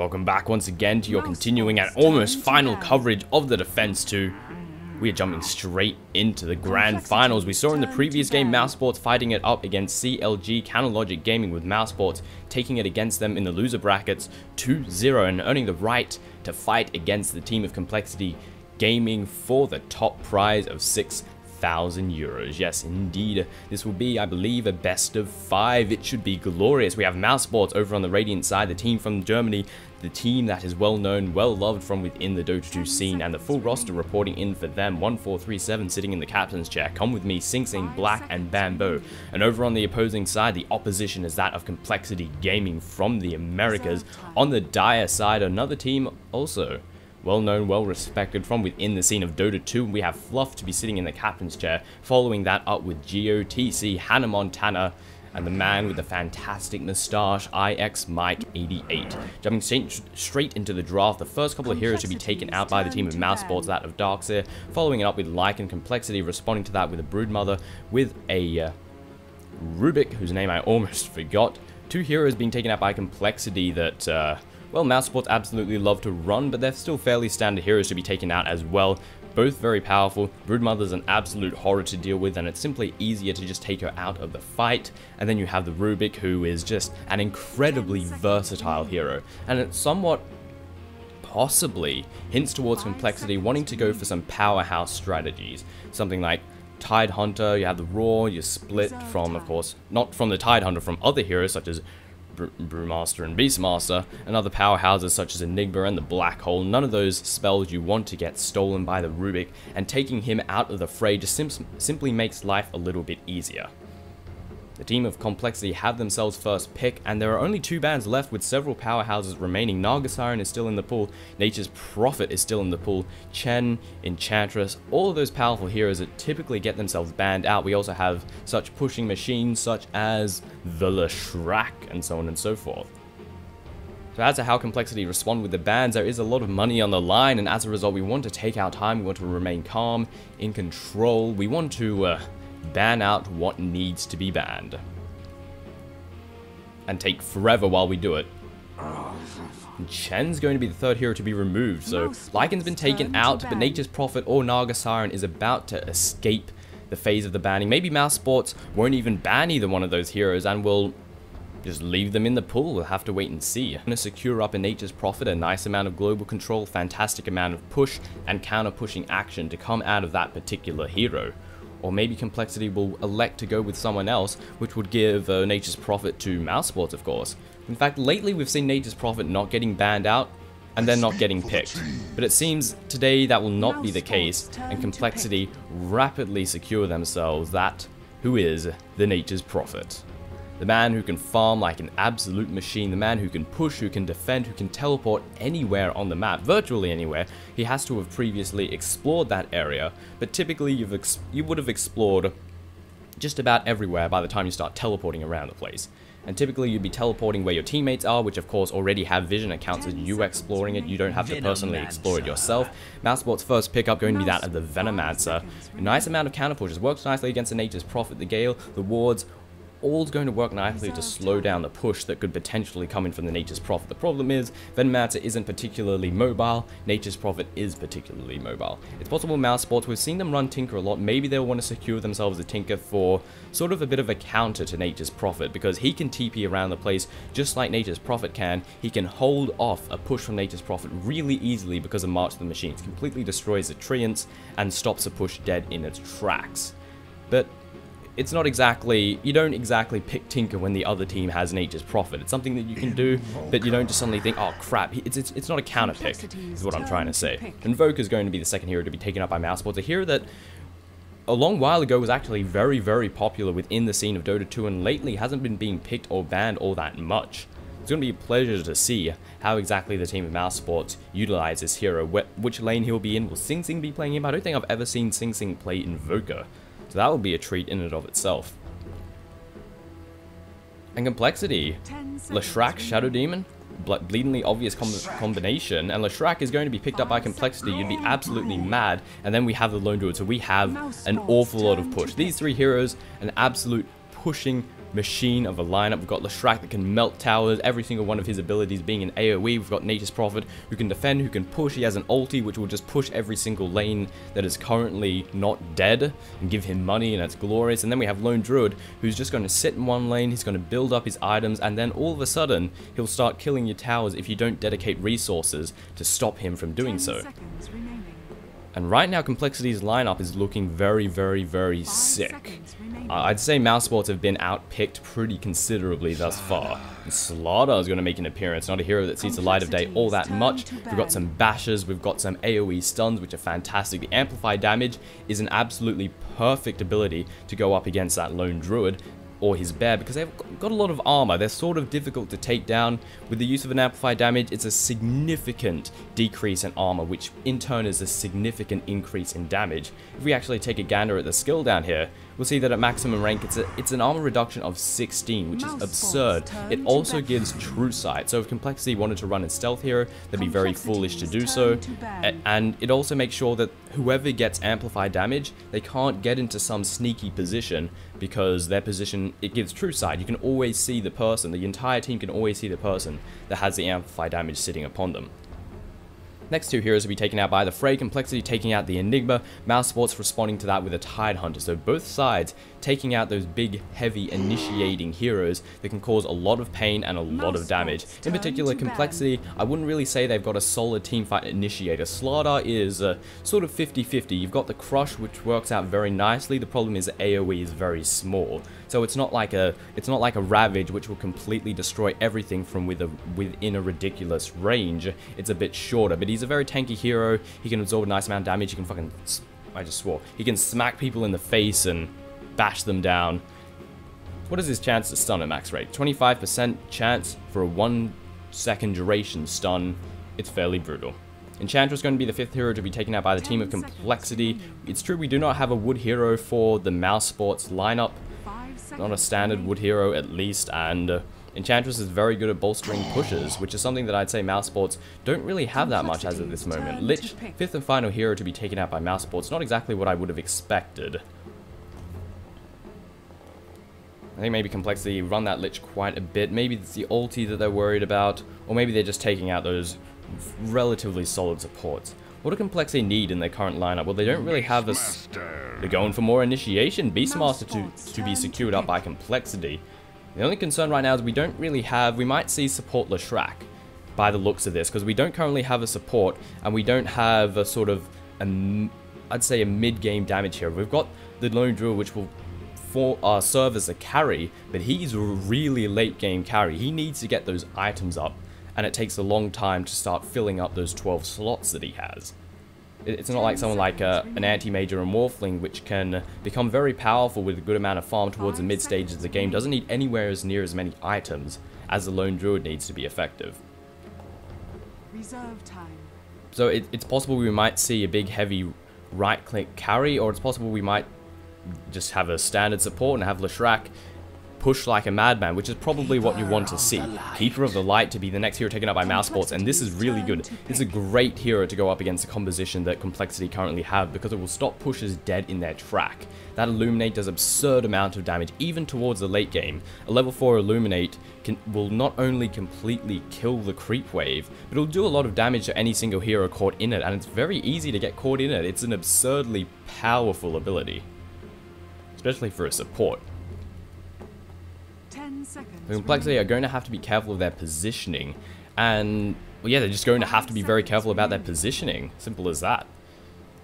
welcome back once again to your continuing and almost final coverage of the Defense 2. We are jumping straight into the grand finals. We saw in the previous game Mousesports fighting it up against CLG Canalogic Gaming, with Mousesports taking it against them in the loser brackets 2-0 and earning the right to fight against the team of Complexity Gaming for the top prize of €6,000. Yes, indeed. This will be, I believe, a best of 5. It should be glorious. We have Mousesports over on the Radiant side, the team from Germany, the team that is well known, well loved from within the Dota 2 scene, and the full roster reporting in for them. 1437 sitting in the captain's chair. Come with me, Sing Sing, Black, and Bamboo. And over on the opposing side, the opposition is that of Complexity Gaming from the Americas. On the Dire side, another team also well known, well respected from within the scene of Dota 2. We have Fluff to be sitting in the captain's chair, following that up with GOTC, Hannah Montana, and the man with the fantastic moustache, IX Mike 88. Jumping straight into the draft, the first couple of heroes to be taken out by the team of Mousesports, that of Darkseer, following it up with Like and Complexity, responding to that with a Broodmother, with a Rubik, whose name I almost forgot. 2 heroes being taken out by Complexity that, well, Mousesports absolutely love to run, but they're still fairly standard heroes to be taken out as well. Both very powerful. Broodmother's an absolute horror to deal with, and it's simply easier to just take her out of the fight. And then you have the Rubik, who is just an incredibly versatile hero. And it somewhat possibly hints towards Complexity wanting to go for some powerhouse strategies. Something like Tide Hunter, you have the Raw, you split from, of course, not from the Tide Hunter, from other heroes such as Brewmaster and Beastmaster, and other powerhouses such as Enigma and the Black Hole. None of those spells you want to get stolen by the Rubik, and taking him out of the fray just simply makes life a little bit easier. The team of Complexity have themselves first pick, and there are only 2 bans left with several powerhouses remaining. Naga Siren is still in the pool, Nature's Prophet is still in the pool, Chen, Enchantress, all of those powerful heroes that typically get themselves banned out. We also have such pushing machines such as the Leshrac, and so on and so forth. So as to how Complexity respond with the bans, there is a lot of money on the line, and as a result we want to take our time, we want to remain calm, in control, we want to ban out what needs to be banned. And take forever while we do it. Chen's going to be the 3rd hero to be removed, so Lycan's been taken out, but Nature's Prophet or Naga Siren is about to escape the phase of the banning. Maybe Mousesports won't even ban either one of those heroes and will just leave them in the pool. We'll have to wait and see. I'm going to secure up a Nature's Prophet, a nice amount of global control, fantastic amount of push and counter pushing action to come out of that particular hero. Or maybe Complexity will elect to go with someone else, which would give Nature's Prophet to Mousesports, of course. In fact, lately we've seen Nature's Prophet not getting banned out, and then not getting picked. But it seems today that will not be the case, and Complexity rapidly secure themselves that who is the Nature's Prophet. The man who can farm like an absolute machine, the man who can push, who can defend, who can teleport anywhere on the map, virtually anywhere. He has to have previously explored that area, but typically you would have explored just about everywhere by the time you start teleporting around the place. And typically you'd be teleporting where your teammates are, which of course already have vision. It counts as you exploring it. You don't have to personally explore it yourself. Mousesports' first pickup going to be that of the Venomancer. A nice amount of counter pushes, works nicely against the Nature's Prophet, the Gale, the Wards. All's going to work nicely to slow down the push that could potentially come in from the Nature's Prophet. The problem is, Venomancer isn't particularly mobile, Nature's Prophet is particularly mobile. It's possible Mousesports, we've seen them run Tinker a lot, maybe they'll want to secure themselves a Tinker for sort of a bit of a counter to Nature's Prophet, because he can TP around the place just like Nature's Prophet can. He can hold off a push from Nature's Prophet really easily because of March of the Machines, completely destroys the Treants and stops a push dead in its tracks. But it's not exactly, you don't exactly pick Tinker when the other team has Nature's Prophet. It's something that you can do, but you don't just suddenly think, oh crap, it's not a counter pick, is what I'm trying to say. Invoke is going to be the 2nd hero to be taken up by Mousesports, a hero that a long while ago was actually very, very popular within the scene of Dota 2, and lately hasn't been being picked or banned all that much. It's going to be a pleasure to see how exactly the team of Mousesports utilize this hero, which lane he'll be in. Will Sing Sing be playing him? I don't think I've ever seen Sing Sing play Invoker. So that will be a treat in and of itself. And Complexity, Leshrac, Shadow Demon, bleedingly obvious combination, and Leshrac is going to be picked up by Complexity. You'd be absolutely mad. And then we have the Lone Druid, so we have an awful lot of push. These 3 heroes, an absolute pushing machine of a lineup. We've got Leshrac that can melt towers, every single one of his abilities being an AoE. We've got Nature's Prophet who can defend, who can push. He has an ulti which will just push every single lane that is currently not dead and give him money, and that's glorious. And then we have Lone Druid who's just going to sit in one lane, he's going to build up his items, and then all of a sudden he'll start killing your towers if you don't dedicate resources to stop him from doing so. And right now Complexity's lineup is looking very, very, very sick. I'd say Mousesports have been outpicked pretty considerably thus far. And Slaughter is going to make an appearance, not a hero that sees the light of day all that much. We've got some bashes, we've got some AoE stuns, which are fantastic. The amplified damage is an absolutely perfect ability to go up against that Lone Druid or his bear, because they've got a lot of armor. They're sort of difficult to take down. With the use of an amplified damage, it's a significant decrease in armor, which in turn is a significant increase in damage. If we actually take a gander at the skill down here, we'll see that at maximum rank it's an armor reduction of 16, which is absurd. It also gives true sight, so if Complexity wanted to run in stealth here, they'd be very foolish to do so. And it also makes sure that whoever gets amplified damage, they can't get into some sneaky position, because their position, it gives true sight. You can always see the person, the entire team can always see the person that has the amplified damage sitting upon them. Next two heroes will be taken out by the Fray, Complexity taking out the Enigma, Mousesports responding to that with a Tide Hunter. So both sides taking out those big, heavy, initiating heroes that can cause a lot of pain and a lot of damage. In particular, Complexity, I wouldn't really say they've got a solid teamfight initiator. Slaughter is sort of 50-50. You've got the Crush, which works out very nicely. The problem is that AoE is very small. So it's not like a Ravage, which will completely destroy everything from within a ridiculous range. It's a bit shorter, but he's a very tanky hero. He can absorb a nice amount of damage. He can fucking, I just swore. He can smack people in the face and bash them down. What is his chance to stun at max rate? 25% chance for a 1 second duration stun. It's fairly brutal. Enchantress is going to be the fifth hero to be taken out by the team of Complexity. It's true we do not have a wood hero for the Mousesports lineup. Not a standard wood hero at least, and Enchantress is very good at bolstering pushes, which is something that I'd say Mousesports don't really have that much as of this moment. Lich, fifth and final hero to be taken out by Mousesports, not exactly what I would have expected. I think maybe Complexity run that Lich quite a bit. Maybe it's the ulti that they're worried about, or maybe they're just taking out those relatively solid supports. What do Complexity need in their current lineup? Well, they don't really have this. They're going for more initiation. Beastmaster to be secured up by Complexity. The only concern right now is we don't really have. We might see support Leshrac by the looks of this, because we don't currently have a support, and we don't have a sort of, I'd say, a mid-game damage here. We've got the Lone Druid, which will serve as a carry, but he's a really late game carry. He needs to get those items up, and it takes a long time to start filling up those 12 slots that he has. It's not like someone like an anti-mage or a morphling, which can become very powerful with a good amount of farm towards the mid stages of the game, doesn't need anywhere as near as many items as the Lone Druid needs to be effective. Reserve time. So it's possible we might see a big heavy right click carry, or it's possible we might just have a standard support and have Leshrac push like a madman, which is probably what you want to see. Keeper of the Light to be the next hero taken up by Mousesports, and this is really good. This is a great hero to go up against the composition that Complexity currently have, because it will stop pushes dead in their track. That Illuminate does absurd amount of damage, even towards the late game. A level 4 Illuminate will not only completely kill the creep wave, but it'll do a lot of damage to any single hero caught in it, and it's very easy to get caught in it. It's an absurdly powerful ability, especially for a support. The Complexity are going to have to be careful of their positioning, and well, yeah, they're just going to have to be very careful about their positioning. Simple as that.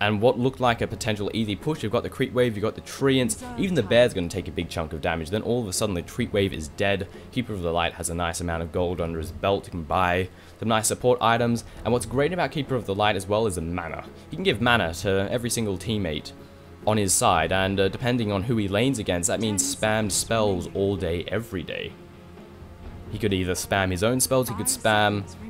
And what looked like a potential easy push, you've got the creep wave, you've got the treants, even the bear's going to take a big chunk of damage. Then all of a sudden the creep wave is dead. Keeper of the Light has a nice amount of gold under his belt. He can buy some nice support items, and what's great about Keeper of the Light as well is the mana. He can give mana to every single teammate on his side, and depending on who he lanes against, that means spammed spells all day, every day. He could either spam his own spells, he could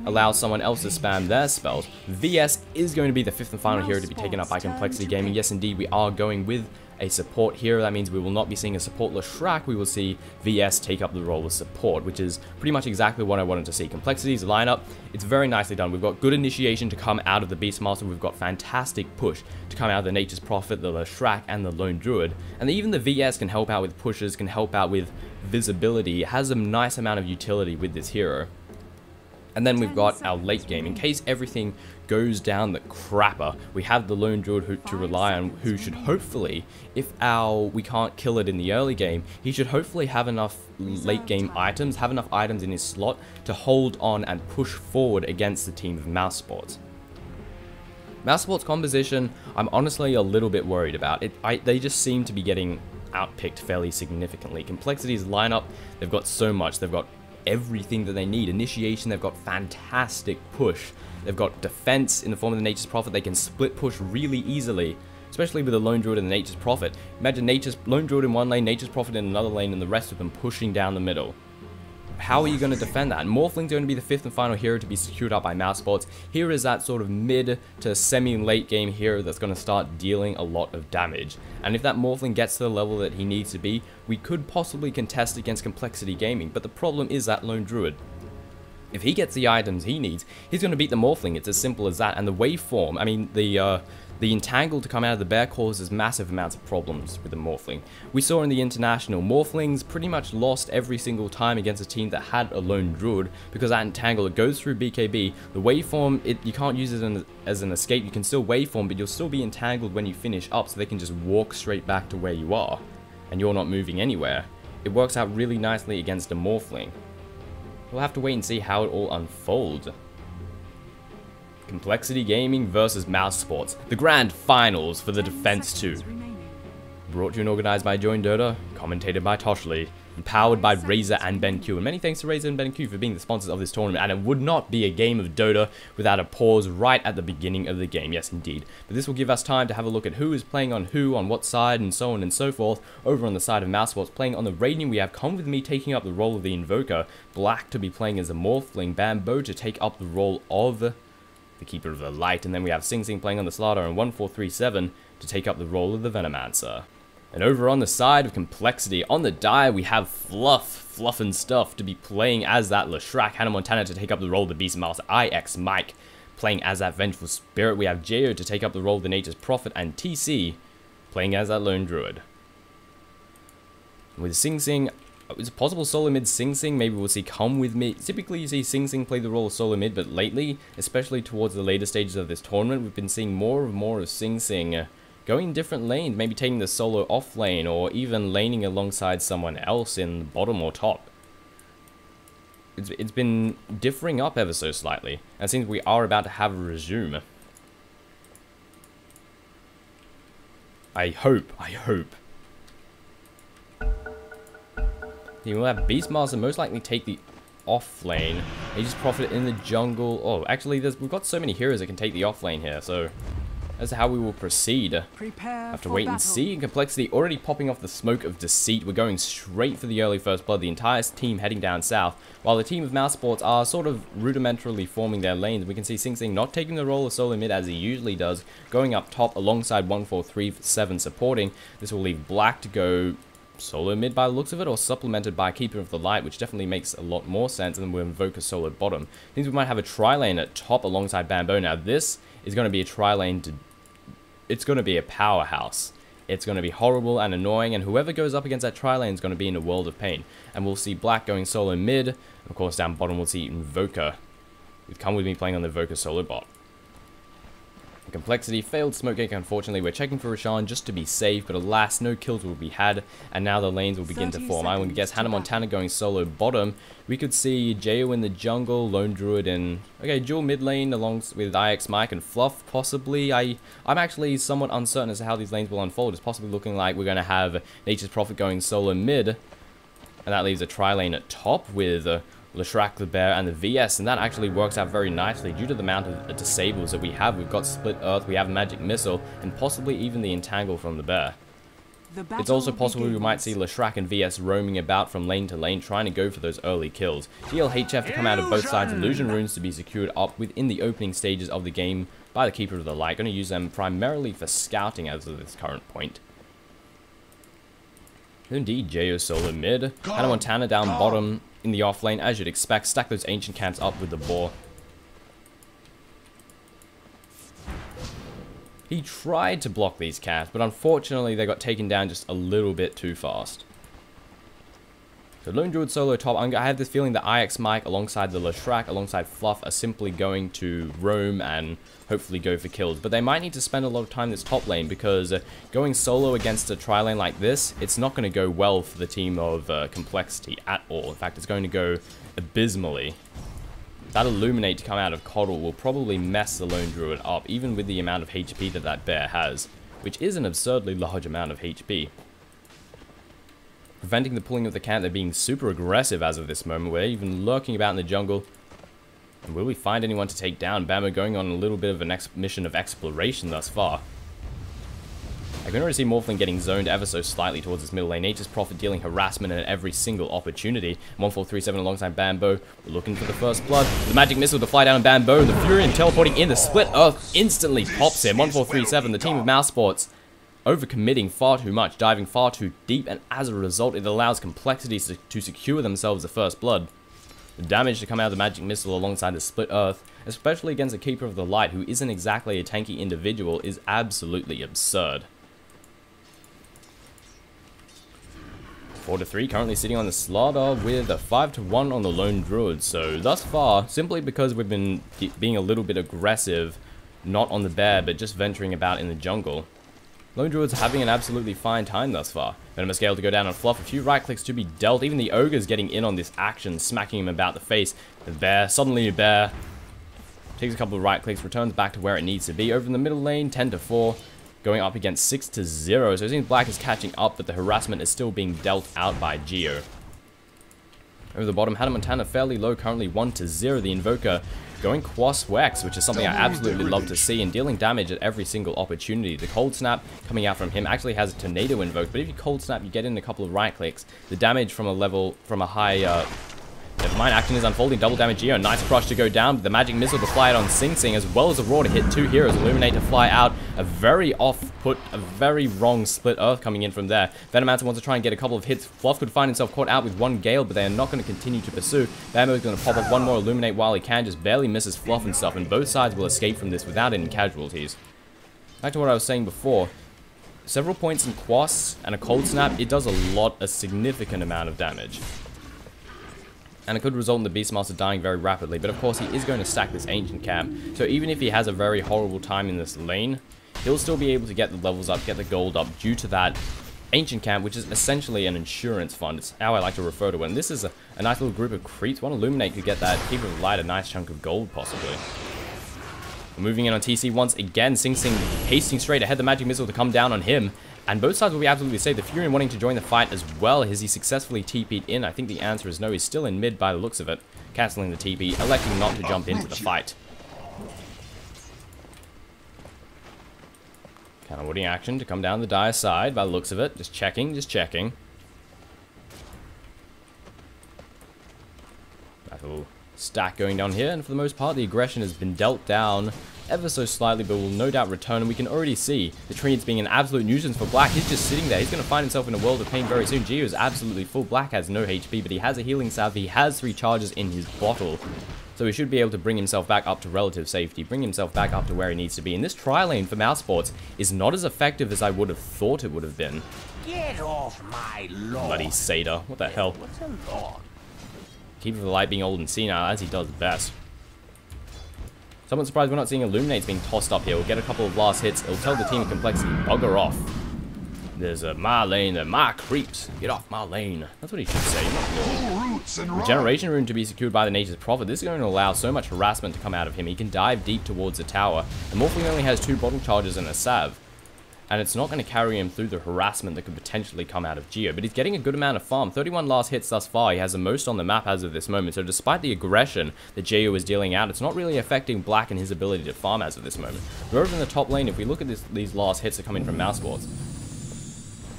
allow someone else to spam their spells. VS is going to be the fifth and final hero to be taken up by Complexity Gaming. Yes, indeed, we are going with a support hero. That means we will not be seeing a support Leshrac, we will see VS take up the role of support, which is pretty much exactly what I wanted to see. Complexity's lineup, it's very nicely done. We've got good initiation to come out of the Beastmaster, we've got fantastic push to come out of the Nature's Prophet, the Leshrac, and the Lone Druid, and even the VS can help out with pushes, can help out with visibility. It has a nice amount of utility with this hero. And then we've got our late game. In case everything goes down the crapper, we have the Lone Druid to rely on, who should hopefully, if we can't kill it in the early game, he should hopefully have enough late game items, have enough items in his slot to hold on and push forward against the team of Mousesports. Mousesports' composition, I'm honestly a little bit worried about. They just seem to be getting outpicked fairly significantly. Complexity's lineup, they've got so much. They've got everything that they need. Initiation, they've got fantastic push. They've got defense in the form of the Nature's Prophet. They can split push really easily, especially with the Lone Druid and the Nature's Prophet. Imagine Lone Druid in one lane, Nature's Prophet in another lane, and the rest of them pushing down the middle. How are you going to defend that? And Morphling's going to be the 5th and final hero to be secured up by Mousesports. Here is that sort of mid to semi-late game hero that's going to start dealing a lot of damage. And if that Morphling gets to the level that he needs to be, we could possibly contest against Complexity Gaming. But the problem is that Lone Druid. If he gets the items he needs, he's going to beat the Morphling. It's as simple as that. And the waveform, I mean, the entangle to come out of the bear causes massive amounts of problems with the Morphling. We saw in the International, Morphlings pretty much lost every single time against a team that had a Lone Druid, because that entangle, it goes through BKB. The waveform, you can't use it as an escape. You can still waveform, but you'll still be entangled when you finish up, so they can just walk straight back to where you are, and you're not moving anywhere. It works out really nicely against a Morphling. We'll have to wait and see how it all unfolds. Complexity Gaming versus Mousesports, the grand finals for the Defense 2. Brought to you and organized by joinDOTA, commentated by Toshley, and powered by Razor and BenQ. And many thanks to Razor and BenQ for being the sponsors of this tournament. And it would not be a game of Dota without a pause right at the beginning of the game. Yes, indeed. But this will give us time to have a look at who is playing on who, on what side, and so on and so forth. Over on the side of Mousesports, playing on the Radiant, we have Come With Me taking up the role of the Invoker, Black to be playing as a Morphling, Bamboo to take up the role of the Keeper of the Light, and then we have Sing Sing playing on the Slaughter, and 1437 to take up the role of the Venomancer. And over on the side of Complexity, on the die, we have Fluff and Stuff to be playing as that Leshrac, Hannah Montana to take up the role of the Beastmaster, IX Mike playing as that Vengeful Spirit, we have Jo to take up the role of the Nature's Prophet, and TC playing as that Lone Druid. With Sing Sing, it's a possible solo mid Sing Sing, maybe we'll see Come With Me. Typically you see Sing Sing play the role of solo mid, but lately, especially towards the later stages of this tournament, we've been seeing more of Sing Sing going different lanes, maybe taking the solo off lane, or even laning alongside someone else in the bottom or top. It's been differing up ever so slightly, and it seems we are about to have a resume. I hope. You will have Beastmaster most likely take the off lane. Nature's Prophet in the jungle. Oh, actually, we've got so many heroes that can take the off lane here, so that's how we will proceed. Have to wait and see. Complexity already popping off the smoke of deceit. We're going straight for the early first blood. The entire team heading down south, while the team of Mousesports are sort of rudimentarily forming their lanes. We can see Sing Sing not taking the role of solo mid as he usually does, going up top alongside 1437 supporting. This will leave Black to go solo mid by the looks of it, or supplemented by Keeper of the Light, which definitely makes a lot more sense, and then we'll invoke a solo bottom. Means we might have a tri-lane at top alongside Bamboo. Now this is going to be a tri-lane it's going to be a powerhouse. It's going to be horrible and annoying, and whoever goes up against that tri-lane is going to be in a world of pain. And we'll see Black going solo mid, and of course down bottom we'll see Invoker, with Come With Me playing on the Invoker solo bot. Complexity failed smoke gank, unfortunately. We're checking for Roshan just to be safe, but alas, no kills will be had, and now the lanes will begin to form. I would guess Hannah Montana going solo bottom. We could see Jo in the jungle, Lone Druid in, okay, dual mid lane along with IX Mike and Fluff, possibly. I'm actually somewhat uncertain as to how these lanes will unfold. It's possibly looking like we're going to have Nature's Prophet going solo mid, and that leaves a tri-lane at top with Leshrac the Bear and the VS, and that actually works out very nicely due to the amount of disables that we have. We've got Split Earth, we have Magic Missile, and possibly even the Entangle from the Bear. It's also possible we might see Leshrac and VS roaming about from lane to lane, trying to go for those early kills. GLHF to come out of both sides, Illusion Runes to be secured up within the opening stages of the game by the Keeper of the Light. Going to use them primarily for scouting as of this current point. Indeed, Jayo solo mid. Hannah Montana down bottom in the off lane, as you'd expect. Stack those ancient camps up with the boar. He tried to block these camps, but unfortunately they got taken down just a little bit too fast. So Lone Druid solo top. I have this feeling that IX Mike alongside the Leshrac, alongside Fluff, are simply going to roam and hopefully go for kills. But they might need to spend a lot of time in this top lane, because going solo against a tri-lane like this, it's not going to go well for the team of Complexity at all. In fact, it's going to go abysmally. That Illuminate to come out of Coddle will probably mess the Lone Druid up, even with the amount of HP that that bear has, which is an absurdly large amount of HP. Preventing the pulling of the camp, they're being super aggressive as of this moment. We're even lurking about in the jungle. And will we find anyone to take down? Bammo going on a little bit of an mission of exploration thus far. I can already see Morphling getting zoned ever so slightly towards this middle lane. Nature's Prophet dealing harassment at every single opportunity. 1437 alongside Bambo. We're looking for the first blood. The magic missile to fly down on Bambo. The Furion teleporting in. The split earth instantly pops him. 1437, the team of Mousesports, overcommitting far too much, diving far too deep, and as a result, it allows Complexities to secure themselves the first blood. The damage to come out of the magic missile alongside the split earth, especially against a Keeper of the Light who isn't exactly a tanky individual, is absolutely absurd. 4-3, currently sitting on the slaughter with a 5-1 on the Lone Druid. So thus far, simply because we've been being a little bit aggressive, not on the bear, but just venturing about in the jungle, Lone Druid's having an absolutely fine time thus far. Venomous Gale to go down on Fluff, a few right clicks to be dealt. Even the Ogre's getting in on this action, smacking him about the face. The bear, suddenly a bear, takes a couple of right clicks, returns back to where it needs to be. Over in the middle lane, 10-4, going up against 6-0. So it seems Black is catching up, but the harassment is still being dealt out by Geo. Over the bottom, Hannah Montana fairly low, currently 1-0. The Invoker going Quas Wex, which is something I absolutely love to see, and dealing damage at every single opportunity. The Cold Snap coming out from him actually has a Tornado invoked, but if you Cold Snap, you get in a couple of right clicks. The damage from a high, never mind, action is unfolding, double damage Geo, nice crush to go down, the magic missile to fly out on Sing Sing, as well as a roar to hit two heroes, Illuminate to fly out, a very off-put, a very wrong split earth coming in from there. Venomancer wants to try and get a couple of hits. Fluff could find himself caught out with one Gale, but they are not going to continue to pursue. Bambo is going to pop up one more Illuminate while he can, just barely misses Fluff and stuff, and both sides will escape from this without any casualties. Back to what I was saying before, several points in Quas and a Cold Snap, it does a significant amount of damage. And it could result in the Beastmaster dying very rapidly, but of course he is going to stack this Ancient Camp, so even if he has a very horrible time in this lane, he'll still be able to get the levels up, get the gold up, due to that Ancient Camp, which is essentially an insurance fund. It's how I like to refer to it, and this is a nice little group of creeps. One Illuminate could get that Keeper of the Light a nice chunk of gold, possibly. Moving in on TC once again, Sing Sing hasting straight ahead, the magic missile to come down on him, and both sides will be absolutely safe. The Furion wanting to join the fight as well. Has he successfully TP'd in? I think the answer is no. He's still in mid by the looks of it. Cancelling the TP, electing not to jump into the fight. Counterwooding action to come down the Dire side by the looks of it. Just checking, just checking. That little stack going down here, and for the most part, the aggression has been dealt down ever so slightly, but will no doubt return, and we can already see the Treants being an absolute nuisance for Black. He's just sitting there. He's going to find himself in a world of pain very soon. Geo is absolutely full. Black has no HP, but he has a healing salve. He has 3 charges in his bottle, so he should be able to bring himself back up to relative safety, bring himself back up to where he needs to be. And this tri-lane for Mousesports is not as effective as I would have thought it would have been. Get off my lawn. Bloody Satyr. What the hell? What's a lawn? Keeper of the Light being old and senile, as he does best. Somewhat surprised we're not seeing Illuminates being tossed up here. We'll get a couple of last hits. It'll tell the team of Complexity, bugger off. There's a my lane, my creeps. Get off my lane. That's what he should say. Regeneration rune to be secured by the Nature's Prophet. This is going to allow so much harassment to come out of him. He can dive deep towards the tower. The Morphling only has 2 bottle charges and a salve, and it's not going to carry him through the harassment that could potentially come out of Geo, but he's getting a good amount of farm. 31 last hits thus far. He has the most on the map as of this moment, so despite the aggression that Geo is dealing out, it's not really affecting Black and his ability to farm as of this moment. We're over in the top lane. If we look at these last hits that come in from Mousesports,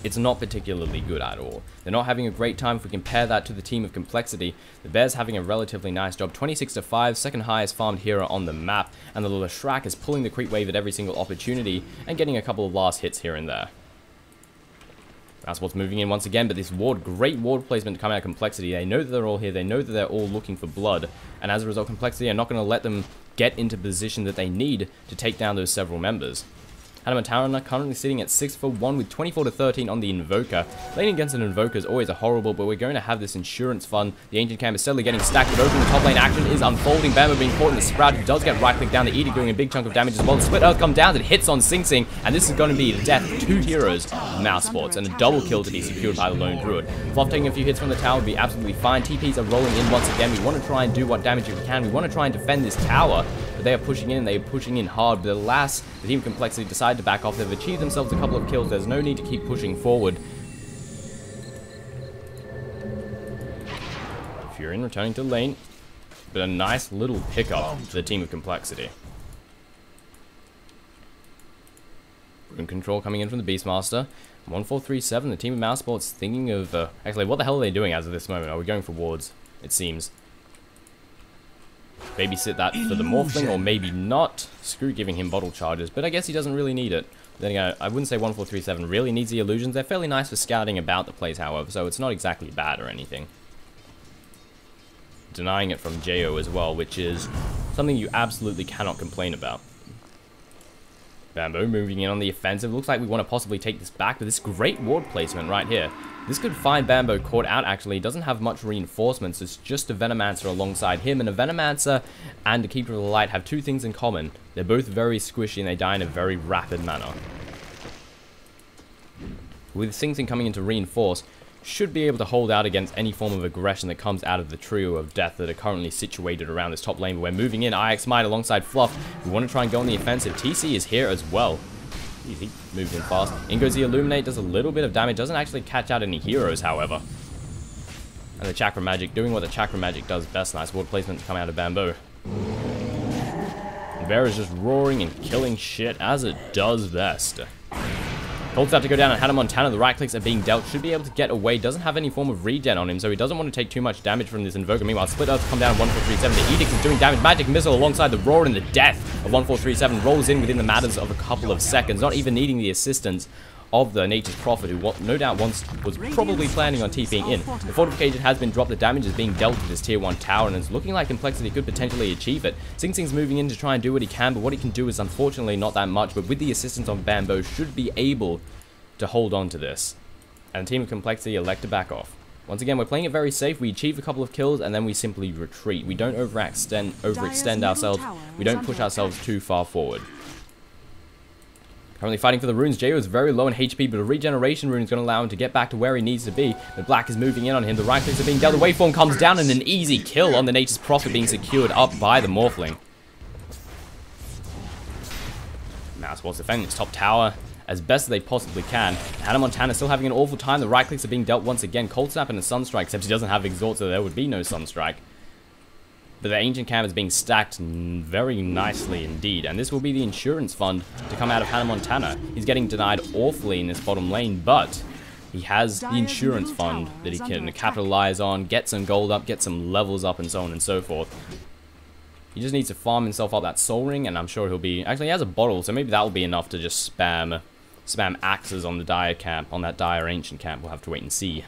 it's not particularly good at all. They're not having a great time. If we compare that to the team of Complexity, the Bears having a relatively nice job. 26-5, second highest farmed hero on the map, and the Leshrac is pulling the creep wave at every single opportunity and getting a couple of last hits here and there. Mousesports moving in once again, but this ward, great ward placement to come out of Complexity. They know that they're all here, they know that they're all looking for blood, and as a result, Complexity are not going to let them get into position that they need to take down those several members. Hannah Montana currently sitting at 6-for-1 with 24-13 on the Invoker. Laning against an Invoker is always a horrible, but we're going to have this insurance fund. The Ancient Camp is steadily getting stacked, but over in the top lane, action is unfolding. Bambo being caught in the Sprout, who does get right-click down. The Edict doing a big chunk of damage as well. The Split Earth comes down, it hits on Sing Sing, and this is going to be the death of 2 heroes of Mousesports, and a double kill to be secured by the Lone Druid. Fluff taking a few hits from the tower would be absolutely fine. TPs are rolling in once again. We want to try and do what damage we can. We want to try and defend this tower, but they are pushing in hard. But alas, the Team Complexity decided to back off. They've achieved themselves a couple of kills. There's no need to keep pushing forward. Furion returning to lane, but a nice little pickup for the Team of Complexity. Rune control coming in from the Beastmaster. 1437, the Team of Mousesports thinking of... actually, what the hell are they doing as of this moment? Are we going for wards? It seems. Babysit that for the Morphling, or maybe not. Screw giving him bottle charges, but I guess he doesn't really need it. Then again, I wouldn't say 1437 really needs the illusions. They're fairly nice for scouting about the place, however, so it's not exactly bad or anything. Denying it from Jo as well, which is something you absolutely cannot complain about. Bambo moving in on the offensive. Looks like we want to possibly take this back, but this great ward placement right here. This could find Bambo caught out, actually. He doesn't have much reinforcements. It's just a Venomancer alongside him, and a Venomancer and a Keeper of the Light have 2 things in common. They're both very squishy, and they die in a very rapid manner. With Sing Sing coming in to reinforce, should be able to hold out against any form of aggression that comes out of the trio of death that are currently situated around this top lane. But we're moving in, IX Might alongside Fluff. We want to try and go on the offensive. TC is here as well. He moved in fast. In goes the Illuminate, does a little bit of damage, doesn't actually catch out any heroes, however. And the Chakra Magic doing what the Chakra Magic does best. Nice ward placement to come out of Bamboo. Bear is just roaring and killing shit as it does best. Cold's about to go down on Hannah Montana. The right clicks are being dealt. Should be able to get away. Doesn't have any form of regen on him, so he doesn't want to take too much damage from this Invoker. Meanwhile, Split Earth come down 1437. The Edict is doing damage. Magic Missile alongside the Roar, and the death of 1437 rolls in within the matters of a couple of seconds, not even needing the assistance of the Nature's Prophet, who no doubt was probably planning on TPing in. The fortification has been dropped. The damage is being dealt to this tier 1 tower, and it's looking like Complexity could potentially achieve it. Sing Sing's moving in to try and do what he can, but what he can do is unfortunately not that much, but with the assistance of Bambo, should be able to hold on to this. And the Team of Complexity elect to back off. Once again, we're playing it very safe. We achieve a couple of kills, and then we simply retreat. We don't overextend ourselves. We don't push ourselves too far forward. Currently fighting for the runes. Jo is very low in HP, but a regeneration rune is going to allow him to get back to where he needs to be. But Black is moving in on him. The right clicks are being dealt. The waveform comes down, and an easy kill on the Nature's Prophet being secured up by the Morphling. Mousesports defending its top tower as best as they possibly can. Hannah Montana still having an awful time. The right clicks are being dealt once again. Cold Snap and a Sunstrike, except he doesn't have Exalt, so there would be no Sunstrike. But the Ancient Camp is being stacked very nicely indeed, and this will be the insurance fund to come out of Hannah Montana. He's getting denied awfully in this bottom lane, but he has the insurance fund that he can capitalize on, get some gold up, get some levels up, and so on and so forth. He just needs to farm himself up that soul ring, and I'm sure he'll be... Actually, he has a bottle, so maybe that will be enough to just spam axes on the dire camp, on that dire ancient camp. We'll have to wait and see.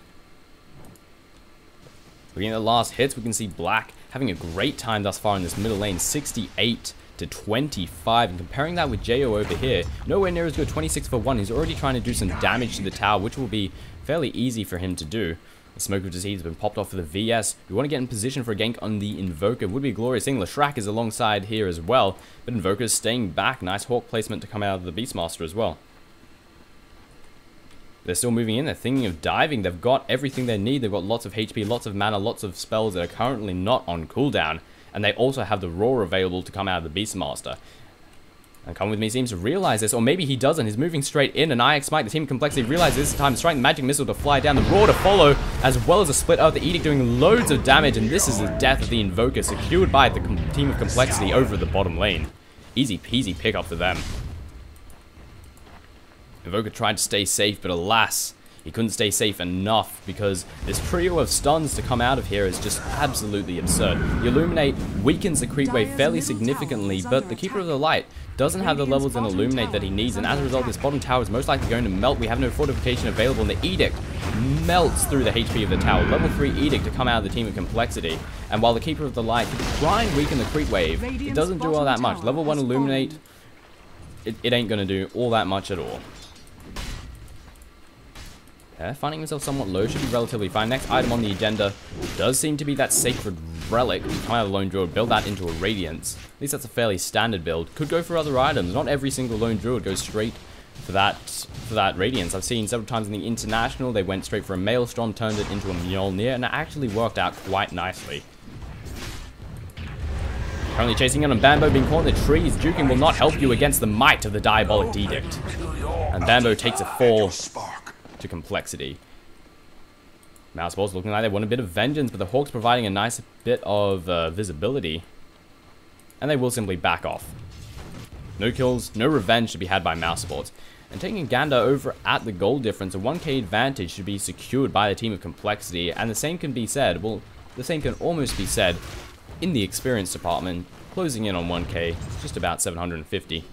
Looking at the last hits, we can see Black having a great time thus far in this middle lane, 68 to 25, and comparing that with Jo over here, nowhere near as good, 26 for 1. He's already trying to do some damage to the tower, which will be fairly easy for him to do. The Smoke of Disease has been popped off for the VS. We want to get in position for a gank on the Invoker. Would be a glorious thing. Leshrac is alongside here as well, but Invoker's staying back. Nice Hawk placement to come out of the Beastmaster as well. They're still moving in. They're thinking of diving. They've got everything they need. They've got lots of HP, lots of mana, lots of spells that are currently not on cooldown. And they also have the Roar available to come out of the Beastmaster. And Come With Me seems to realize this, or maybe he doesn't. He's moving straight in, and IX Might, the Team of Complexity, realizes this time to strike the Magic Missile to fly down, the Roar to follow, as well as a Split Earth, the Edict doing loads of damage, and this is the death of the Invoker, secured by the Team of Complexity over the bottom lane. Easy peasy pickup for them. Invoker tried to stay safe, but alas, He couldn't stay safe enough because this trio of stuns to come out of here is just absolutely absurd. The Illuminate weakens the creep wave fairly significantly, but the Keeper of the Light doesn't have the levels in Illuminate that he needs, and as a result, this bottom tower is most likely going to melt. We have no fortification available, and the Edict melts through the HP of the tower. Level 3 Edict to come out of the team of Complexity, and while the Keeper of the Light can try and weaken the creep wave, it doesn't do all that much. Level 1 Illuminate, it ain't going to do all that much at all. Finding himself somewhat low should be relatively fine. Next item on the agenda does seem to be that Sacred Relic. Come out of the Lone Druid, build that into a Radiance. At least that's a fairly standard build. Could go for other items. Not every single Lone Druid goes straight for that Radiance. I've seen several times in the International, they went straight for a Maelstrom, turned it into a Mjolnir, and it actually worked out quite nicely. Currently chasing in on Bambo, being caught in the trees. Juking will not help you against the might of the Diabolic Edict. And Bambo takes a fall to Complexity. Mousesports looking like they want a bit of vengeance, but the Hawks providing a nice bit of visibility. And they will simply back off. No kills, no revenge to be had by Mousesports. And taking Gander over at the goal difference, a 1k advantage should be secured by the team of Complexity, and the same can be said, well, the same can almost be said in the experience department, closing in on 1k, just about 750.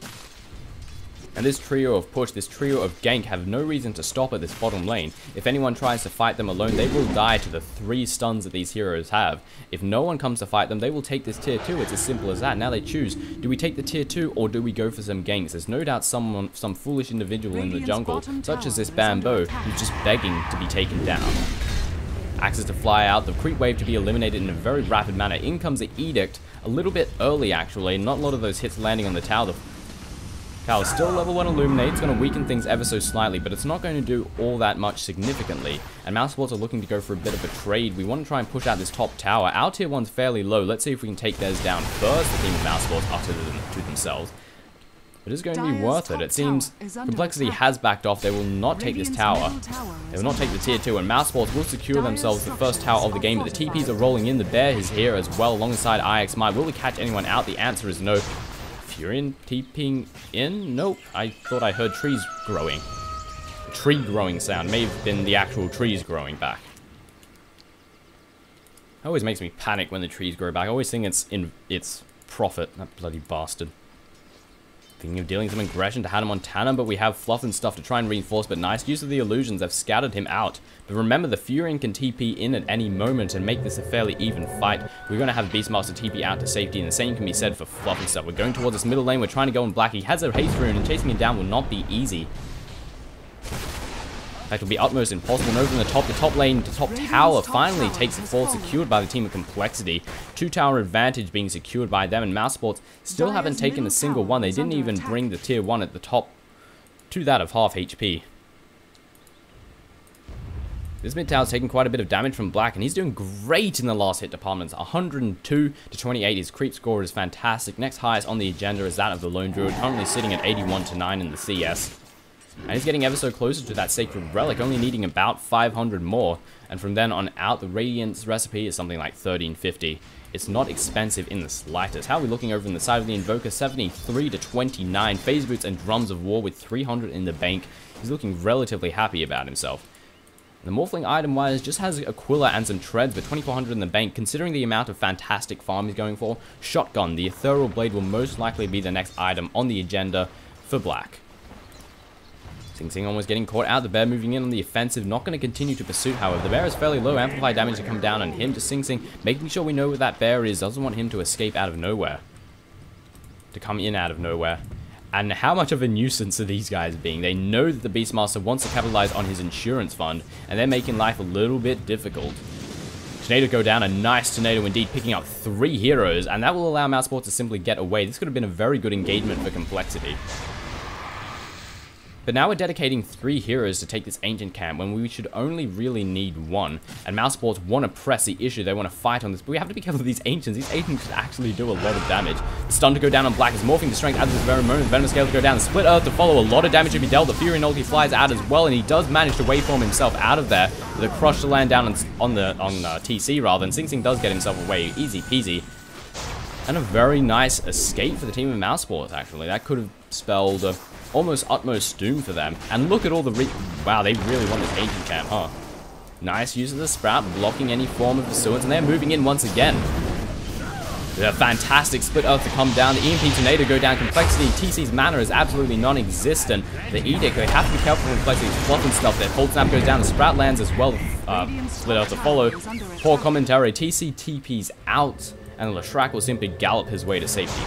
And this trio of push, this trio of gank have no reason to stop at this bottom lane. If anyone tries to fight them alone, they will die to the 3 stuns that these heroes have. If no one comes to fight them, they will take this tier 2. It's as simple as that. Now they choose, do we take the tier 2 or do we go for some ganks? There's no doubt some foolish individual in the jungle, such as this Bambo, who's just begging to be taken down. Axes to fly out, the creep wave to be eliminated in a very rapid manner. In comes the Edict, a little bit early actually, not a lot of those hits landing on the tower. Tower's still level 1 Illuminate, it's going to weaken things ever so slightly, but it's not going to do all that much significantly. And Mousesports are looking to go for a bit of a trade. We want to try and push out this top tower. Our tier 1's fairly low. Let's see if we can take theirs down first. The team of Mousesports utter to themselves. It is going to be worth it. It seems Complexity has backed off. They will not take this tower. They will not take the tier 2, and Mousesports will secure themselves the first tower of the game. But the TPs are rolling in. The Bear is here as well, alongside IXMI. Will we catch anyone out? The answer is no. Furion TPing in? Nope. I thought I heard trees growing. A tree growing sound. May have been the actual trees growing back. It always makes me panic when the trees grow back. I always think it's in its profit. That bloody bastard. Thinking of dealing some aggression to Hannah Montana, but we have fluff and stuff to try and reinforce, but nice use of the illusions. They've scattered him out. But remember, the Furion can TP in at any moment and make this a fairly even fight. We're going to have Beastmaster TP out to safety, and the same can be said for fluff and stuff. We're going towards this middle lane. We're trying to go in black. He has a haste rune, and chasing him down will not be easy. That will be utmost impossible. And over in the top lane, the top tower finally takes the fall, secured by the team of Complexity. 2 tower advantage being secured by them, and Mousesports still haven't taken a single one. They didn't even bring the tier 1 at the top to that of half HP. This mid tower's taking quite a bit of damage from Black, and he's doing great in the last hit departments. 102 to 28. His creep score is fantastic. Next highest on the agenda is that of the Lone Druid, currently sitting at 81 to 9 in the CS. And he's getting ever so closer to that Sacred Relic, only needing about 500 more. And from then on out, the Radiance recipe is something like 1350. It's not expensive in the slightest. How are we looking over on the side of the Invoker? 73 to 29. Phase Boots and Drums of War with 300 in the bank. He's looking relatively happy about himself. The Morphling item-wise just has Aquila and some treads, but 2400 in the bank. Considering the amount of fantastic farm he's going for, Shotgun, the Ethereal Blade, will most likely be the next item on the agenda for Black. Sing Sing almost getting caught out. The Bear moving in on the offensive. Not going to continue to pursue, however. The Bear is fairly low. Amplify damage to come down on him. Just Sing Sing making sure we know where that Bear is. Doesn't want him to escape out of nowhere. To come in out of nowhere. And how much of a nuisance are these guys being? They know that the Beastmaster wants to capitalize on his insurance fund, and they're making life a little bit difficult. Tornado go down, a nice tornado indeed, picking up 3 heroes, and that will allow Mousesports to simply get away. This could have been a very good engagement for Complexity. But now we're dedicating 3 heroes to take this Ancient Camp when we should only really need 1. And Mousesports want to press the issue, they want to fight on this, but we have to be careful of these Ancients. These Ancients actually do a lot of damage. The stun to go down on Black is morphing to strength at this very moment. The Venom Scale to go down, the Split Earth to follow, a lot of damage to be dealt. The Fury ulti flies out as well, and he does manage to waveform himself out of there. With a crush to land down on TC rather, and Sing Sing does get himself away, easy peasy. And a very nice escape for the team of Mousesports, actually. That could have spelled almost utmost doom for them. And look at all the wow, they really want this ancient camp, huh? Nice use of the Sprout, blocking any form of pursuance, and they're moving in once again. A fantastic split earth to come down. The EMP tornado go down. Complexity, TC's mana is absolutely non-existent. The Edict, they have to be careful with Complexity. It's fluffing stuff there. Cold Snap goes down. The Sprout lands as well. Split earth to follow. Poor commentary. TC TP's out, and Leshrac will simply gallop his way to safety.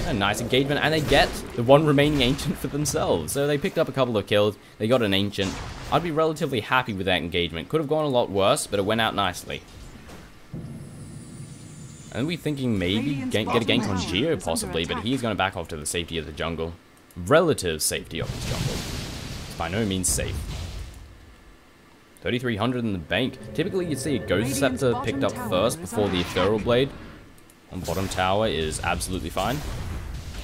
A nice engagement, and they get the one remaining Ancient for themselves. So they picked up a couple of kills. They got an Ancient. I'd be relatively happy with that engagement. Could have gone a lot worse, but it went out nicely. And we're thinking maybe get a gank on Geo possibly, but he's going to back off to the safety of the jungle. Relative safety of his jungle. It's by no means safe. 3,300 in the bank. Typically you'd see a Ghost Scepter picked up first before the Ethereal Blade. On bottom tower is absolutely fine.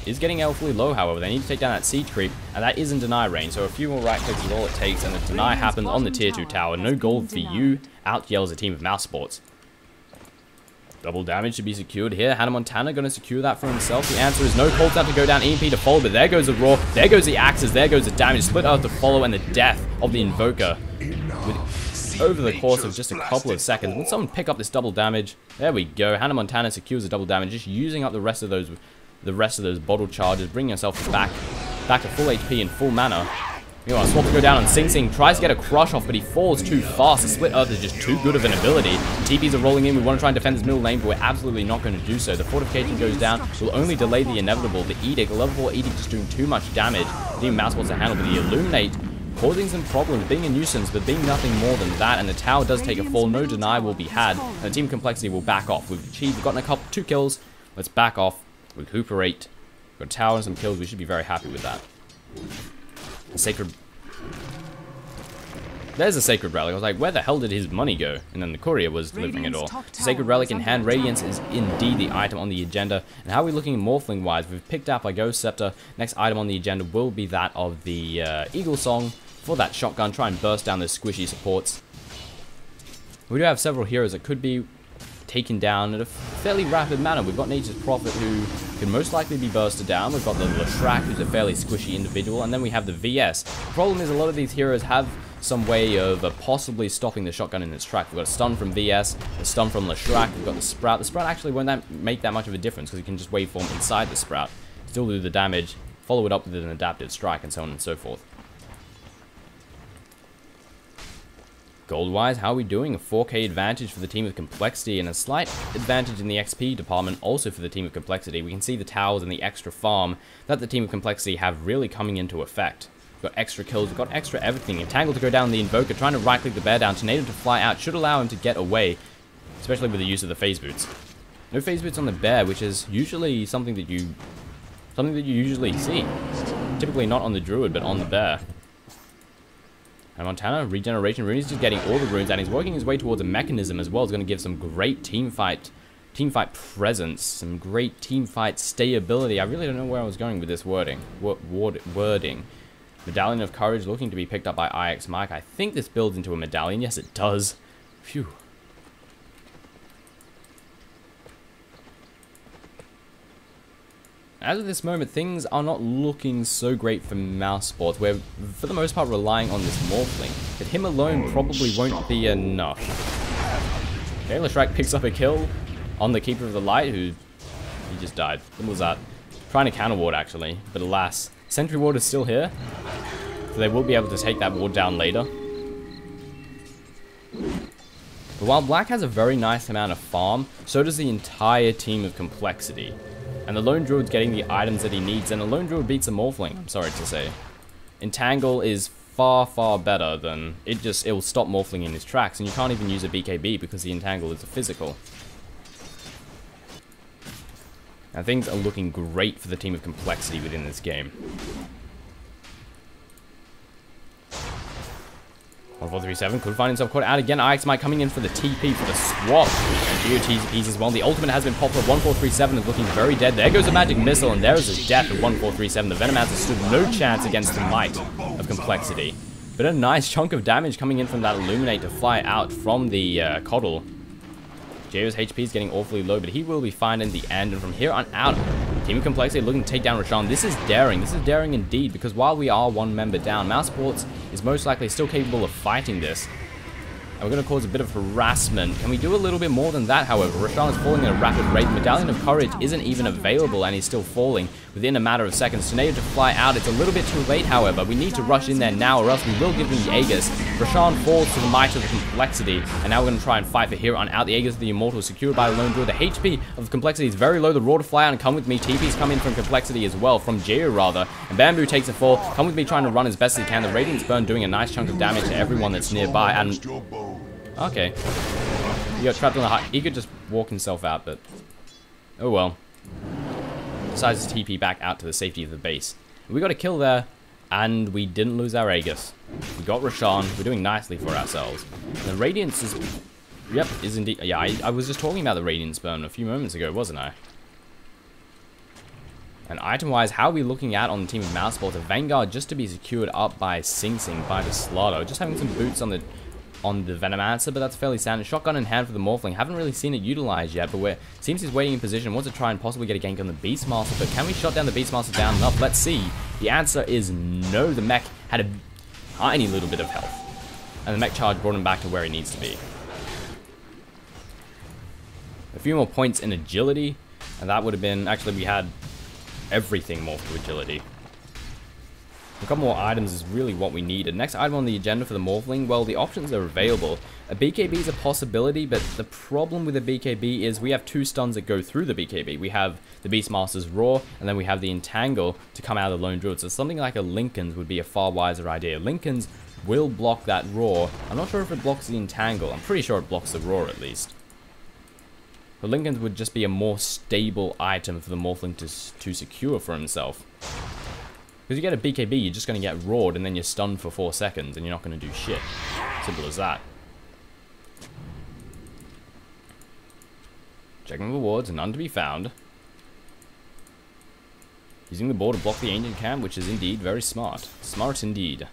Is getting awfully low, however. They need to take down that siege creep, and that is in deny range, so a few more right clicks is all it takes, and the deny happens on the tier 2 tower. No gold for you. Out yells a team of Mousesports. Double damage to be secured here. Hannah Montana going to secure that for himself. The answer is no. Cold Snap to go down, EMP to follow, but there goes the Roar, there goes the Axes, there goes the damage. Split Earth to follow, and the death of the Invoker. Over the course of just a couple of seconds. Will someone pick up this double damage? There we go. Hannah Montana secures the double damage, just using up the rest of those bottle charges, bringing herself back to full HP and full mana. Meanwhile, Swap to go down on Sing Sing, tries to get a crush off, but he falls too fast. The Split Earth is just too good of an ability. TPs are rolling in. We want to try and defend this middle lane, but we're absolutely not going to do so. The Fortification goes down. Will only delay the inevitable. The Edict, level 4 Edict, just doing too much damage. Team Mousesports to handle, but the Illuminate causing some problems, being a nuisance, but being nothing more than that. And the tower does take a fall. No deny will be had. And the Team Complexity will back off. We've gotten two kills. Let's back off. Recuperate. Got a tower and some kills. We should be very happy with that. The Sacred... There's a Sacred Relic. I was like, where the hell did his money go? And then the courier was delivering it all. Sacred Relic in hand. Radiance is indeed the item on the agenda. And how are we looking Morphling-wise? We've picked up our Ghost Scepter. Next item on the agenda will be that of the Eagle Song for that shotgun. Try and burst down those squishy supports. We do have several heroes that could be taken down at a fairly rapid manner. We've got Nature's Prophet, who can most likely be bursted down. We've got the Leshrac, who's a fairly squishy individual, and then we have the VS. The problem is a lot of these heroes have some way of possibly stopping the shotgun in its track. We've got a stun from VS, a stun from Leshrac, we've got the Sprout. The Sprout actually won't make that much of a difference because you can just waveform inside the Sprout, still do the damage, follow it up with an adaptive strike, and so on and so forth. Gold-wise, how are we doing? A 4k advantage for the Team of Complexity and a slight advantage in the XP department also for the Team of Complexity. We can see the towers and the extra farm that the Team of Complexity have really coming into effect. We've got extra kills, we've got extra everything. Entangle to go down the Invoker, trying to right-click the bear down. Tornado to fly out, should allow him to get away, especially with the use of the phase boots. No phase boots on the bear, which is usually something that you usually see. Typically not on the Druid, but on the bear. And Montana, regeneration rune, he's just getting all the runes, and he's working his way towards a mechanism as well. It's going to give some great team fight presence, some great team fight stayability. I really don't know where I was going with this wording. Medallion of Courage looking to be picked up by IX Mike. I think this builds into a medallion. Yes, it does. Phew. As of this moment, things are not looking so great for Mousesports. We're, for the most part, relying on this Morphling. But him alone probably won't be enough. Okay, Leshrac picks up a kill on the Keeper of the Light, who... he just died. What was that? Trying to counter ward, actually. But alas, Sentry Ward is still here. So they will be able to take that ward down later. But while Black has a very nice amount of farm, so does the entire Team of Complexity. And the Lone Druid's getting the items that he needs, and the Lone Druid beats a Morphling, I'm sorry to say. Entangle is far, far better than... it will stop Morphling in his tracks, and you can't even use a BKB because the Entangle is a physical. And things are looking great for the Team of Complexity within this game. 1437 could find himself caught out again. IX Mike coming in for the TP for the swap. And Geo TPs as well. The ultimate has been popped up. 1437 is looking very dead. There goes a magic missile, and there is his death of 1437. The Venomancer stood no chance against the might of Complexity. But a nice chunk of damage coming in from that Illuminate to fly out from the Coddle. Geo's HP is getting awfully low, but he will be fine in the end. And from here on out, Team of Complexity looking to take down Rashawn. This is daring. This is daring indeed, because while we are one member down, Mousesports is most likely still capable of fighting this. And we're going to cause a bit of harassment. Can we do a little bit more than that, however? Rashawn is falling at a rapid rate. Medallion of Courage isn't even available, and he's still falling within a matter of seconds. Tornado to fly out. It's a little bit too late, however. We need to rush in there now, or else we will give them the Aegis. Rashawn falls to the might of the Complexity, and now we're going to try and fight for here on out. The Aegis of the Immortal secured by the Lone Druid. The HP of the Complexity is very low. The Raw to fly out and come with me. TP's come in from Complexity as well, from Jiro rather. And Bamboo takes a fall. Come with me trying to run as best as he can. The Radiance Burn doing a nice chunk of damage to everyone that's nearby. And okay. He got trapped on the high. He could just walk himself out, but oh well. Decides to TP back out to the safety of the base. We got a kill there, and we didn't lose our Aegis. We got Rashawn. We're doing nicely for ourselves. And the Radiance is... Yep, is indeed... Yeah, I was just talking about the Radiance Burn a few moments ago, wasn't I? And item-wise, how are we looking at on the team of Mousesports? A Vanguard just to be secured up by Sing Sing, by the Slaughter. Just having some boots on the Venomancer, but that's fairly standard. Shotgun in hand for the Morphling. Haven't really seen it utilized yet, but seems he's waiting in position. Wants to try and possibly get a gank on the Beastmaster, but can we shot down the Beastmaster down enough? Let's see. The answer is no. The mech had a tiny little bit of health, and the mech charge brought him back to where he needs to be. A few more points in agility, and that would have been... Actually, we had everything morphed to agility. A couple more items is really what we needed. Next item on the agenda for the Morphling, well, the options are available. A BKB is a possibility, but the problem with a BKB is we have two stuns that go through the BKB. We have the Beastmaster's Roar, and then we have the Entangle to come out of the Lone Druid. So something like a Lincoln's would be a far wiser idea. Lincoln's will block that Roar. I'm not sure if it blocks the Entangle. I'm pretty sure it blocks the Roar at least. But Lincoln's would just be a more stable item for the Morphling to secure for himself. Because you get a BKB, you're just going to get roared, and then you're stunned for 4 seconds, and you're not going to do shit. Simple as that. Checking rewards, none to be found. Using the board to block the Ancient Camp, which is indeed very smart. Smart indeed.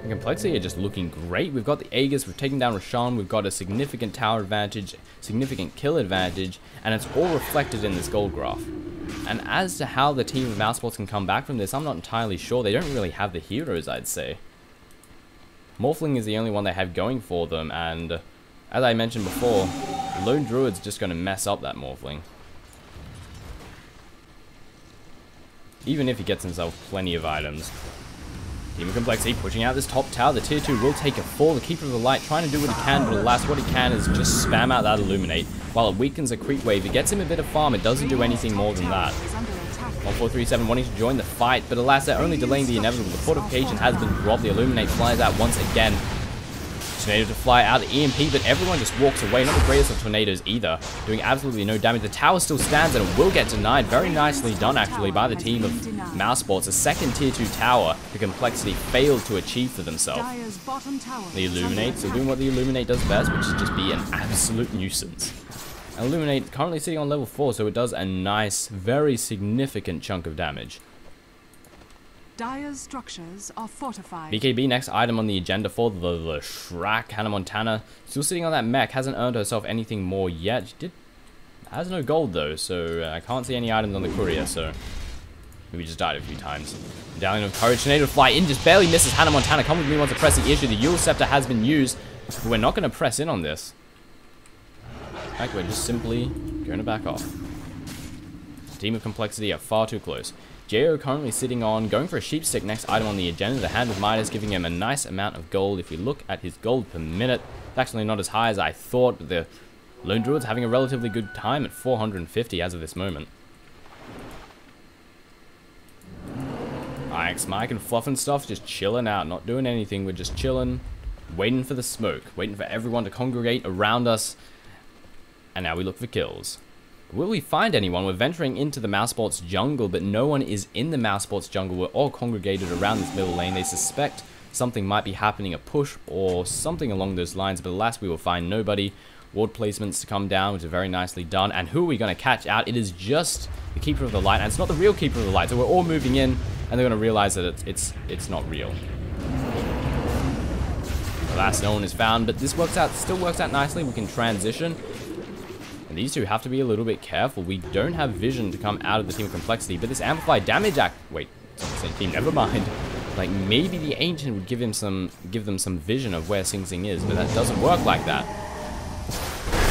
The Complexity are just looking great. We've got the Aegis, we've taken down Rashawn, we've got a significant tower advantage, significant kill advantage, and it's all reflected in this gold graph. And as to how the team of Mousesports can come back from this, I'm not entirely sure. They don't really have the heroes, I'd say. Morphling is the only one they have going for them, and as I mentioned before, Lone Druid's just going to mess up that Morphling. Even if he gets himself plenty of items. Team of Complexity pushing out this top tower. The tier 2 will take a fall. The Keeper of the Light trying to do what he can, but alas, what he can is just spam out that Illuminate. While it weakens a creep wave, it gets him a bit of farm. It doesn't do anything more than that. 1437 wanting to join the fight, but alas, they're only delaying the inevitable. The fortification has been dropped. The Illuminate flies out once again. Tornado to fly out, the EMP, but everyone just walks away. Not the greatest of tornadoes either, doing absolutely no damage. The tower still stands and it will get denied. Very nicely done actually by the team of Mousesports. A second tier 2 tower the Complexity failed to achieve for themselves. The Illuminate, so doing what the Illuminate does best, which is just be an absolute nuisance. And Illuminate currently sitting on level 4, so it does a nice, very significant chunk of damage. Dire's structures are fortified. BKB, next item on the agenda for the Shrek. Hannah Montana, still sitting on that mech, hasn't earned herself anything more yet. She has no gold though, so I can't see any items on the courier, so maybe just died a few times. Medallion of Courage, Tornado to fly in, just barely misses Hannah Montana. Come with me, wants to press the issue. The Yule Scepter has been used, but we're not going to press in on this. In fact, we're just simply going to back off. Team of Complexity are far too close. Jo currently sitting on, going for a sheep stick, next item on the agenda. The Hand of Midas giving him a nice amount of gold. If we look at his gold per minute, it's actually not as high as I thought, but the Lone Druid's having a relatively good time at 450 as of this moment. Ix, Mike and Fluff and stuff just chilling out, not doing anything. We're just chilling, waiting for the smoke, waiting for everyone to congregate around us. And now we look for kills. Will we find anyone? We're venturing into the Mousesports jungle, but no one is in the Mousesports jungle. We're all congregated around this middle lane. They suspect something might be happening, a push or something along those lines, but alas, we will find nobody. Ward placements to come down, which are very nicely done. And who are we going to catch out? It is just the Keeper of the Light, and it's not the real Keeper of the Light. So we're all moving in, and they're going to realize that it's not real. Alas, no one is found, but this works out, still works out nicely. We can transition. And these two have to be a little bit careful. We don't have vision to come out of the team of Complexity, but this amplified damage wait, it's on the same team, never mind. Like, maybe the Ancient would give them some vision of where Sing Sing is, but that doesn't work like that.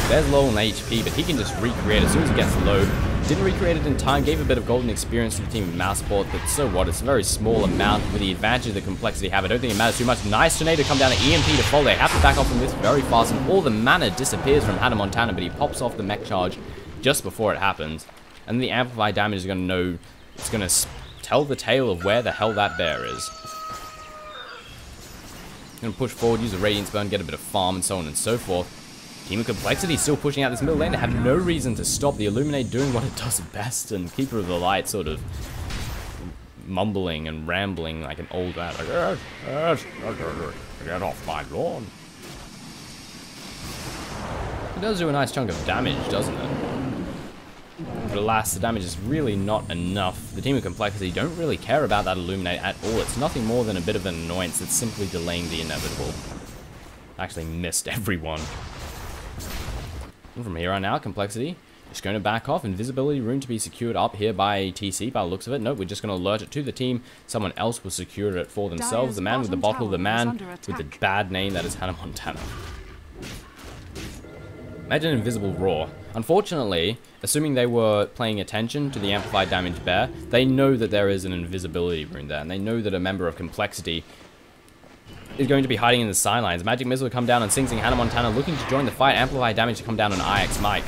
There's low on HP, but he can just recreate as soon as he gets low. Didn't recreate it in time, gave a bit of golden experience to the team of Mousesports, but so what? It's a very small amount with the advantage that Complexity have. I don't think it matters too much. Nice tornado come down to EMP to fall. They have to back off from this very fast, and all the mana disappears from Hannah Montana, but he pops off the mech charge just before it happens. And the amplified damage is going to know, it's going to tell the tale of where the hell that bear is. Going to push forward, use a Radiance Burn, get a bit of farm, and so on and so forth. Team of Complexity still pushing out this middle lane. They have no reason to stop. The Illuminate doing what it does best, and Keeper of the Light sort of mumbling and rambling like an old man. Like, get off my lawn. It does do a nice chunk of damage, doesn't it? But alas, the damage is really not enough. The team of Complexity don't really care about that Illuminate at all. It's nothing more than a bit of an annoyance that's simply delaying the inevitable. Actually missed everyone. And from here on out, Complexity just going to back off. Invisibility rune to be secured up here by TC by the looks of it. Nope, we're just going to alert it to the team. Someone else will secure it for themselves. The man with the bottle, the man with the bad name that is Hannah Montana. Imagine Invisible Roar. Unfortunately, assuming they were paying attention to the amplified damage bear, they know that there is an invisibility rune there, and they know that a member of Complexity is going to be hiding in the sidelines. Magic Missile to come down on Sing Sing. Hannah Montana looking to join the fight. Amplified damage to come down on IX Mike.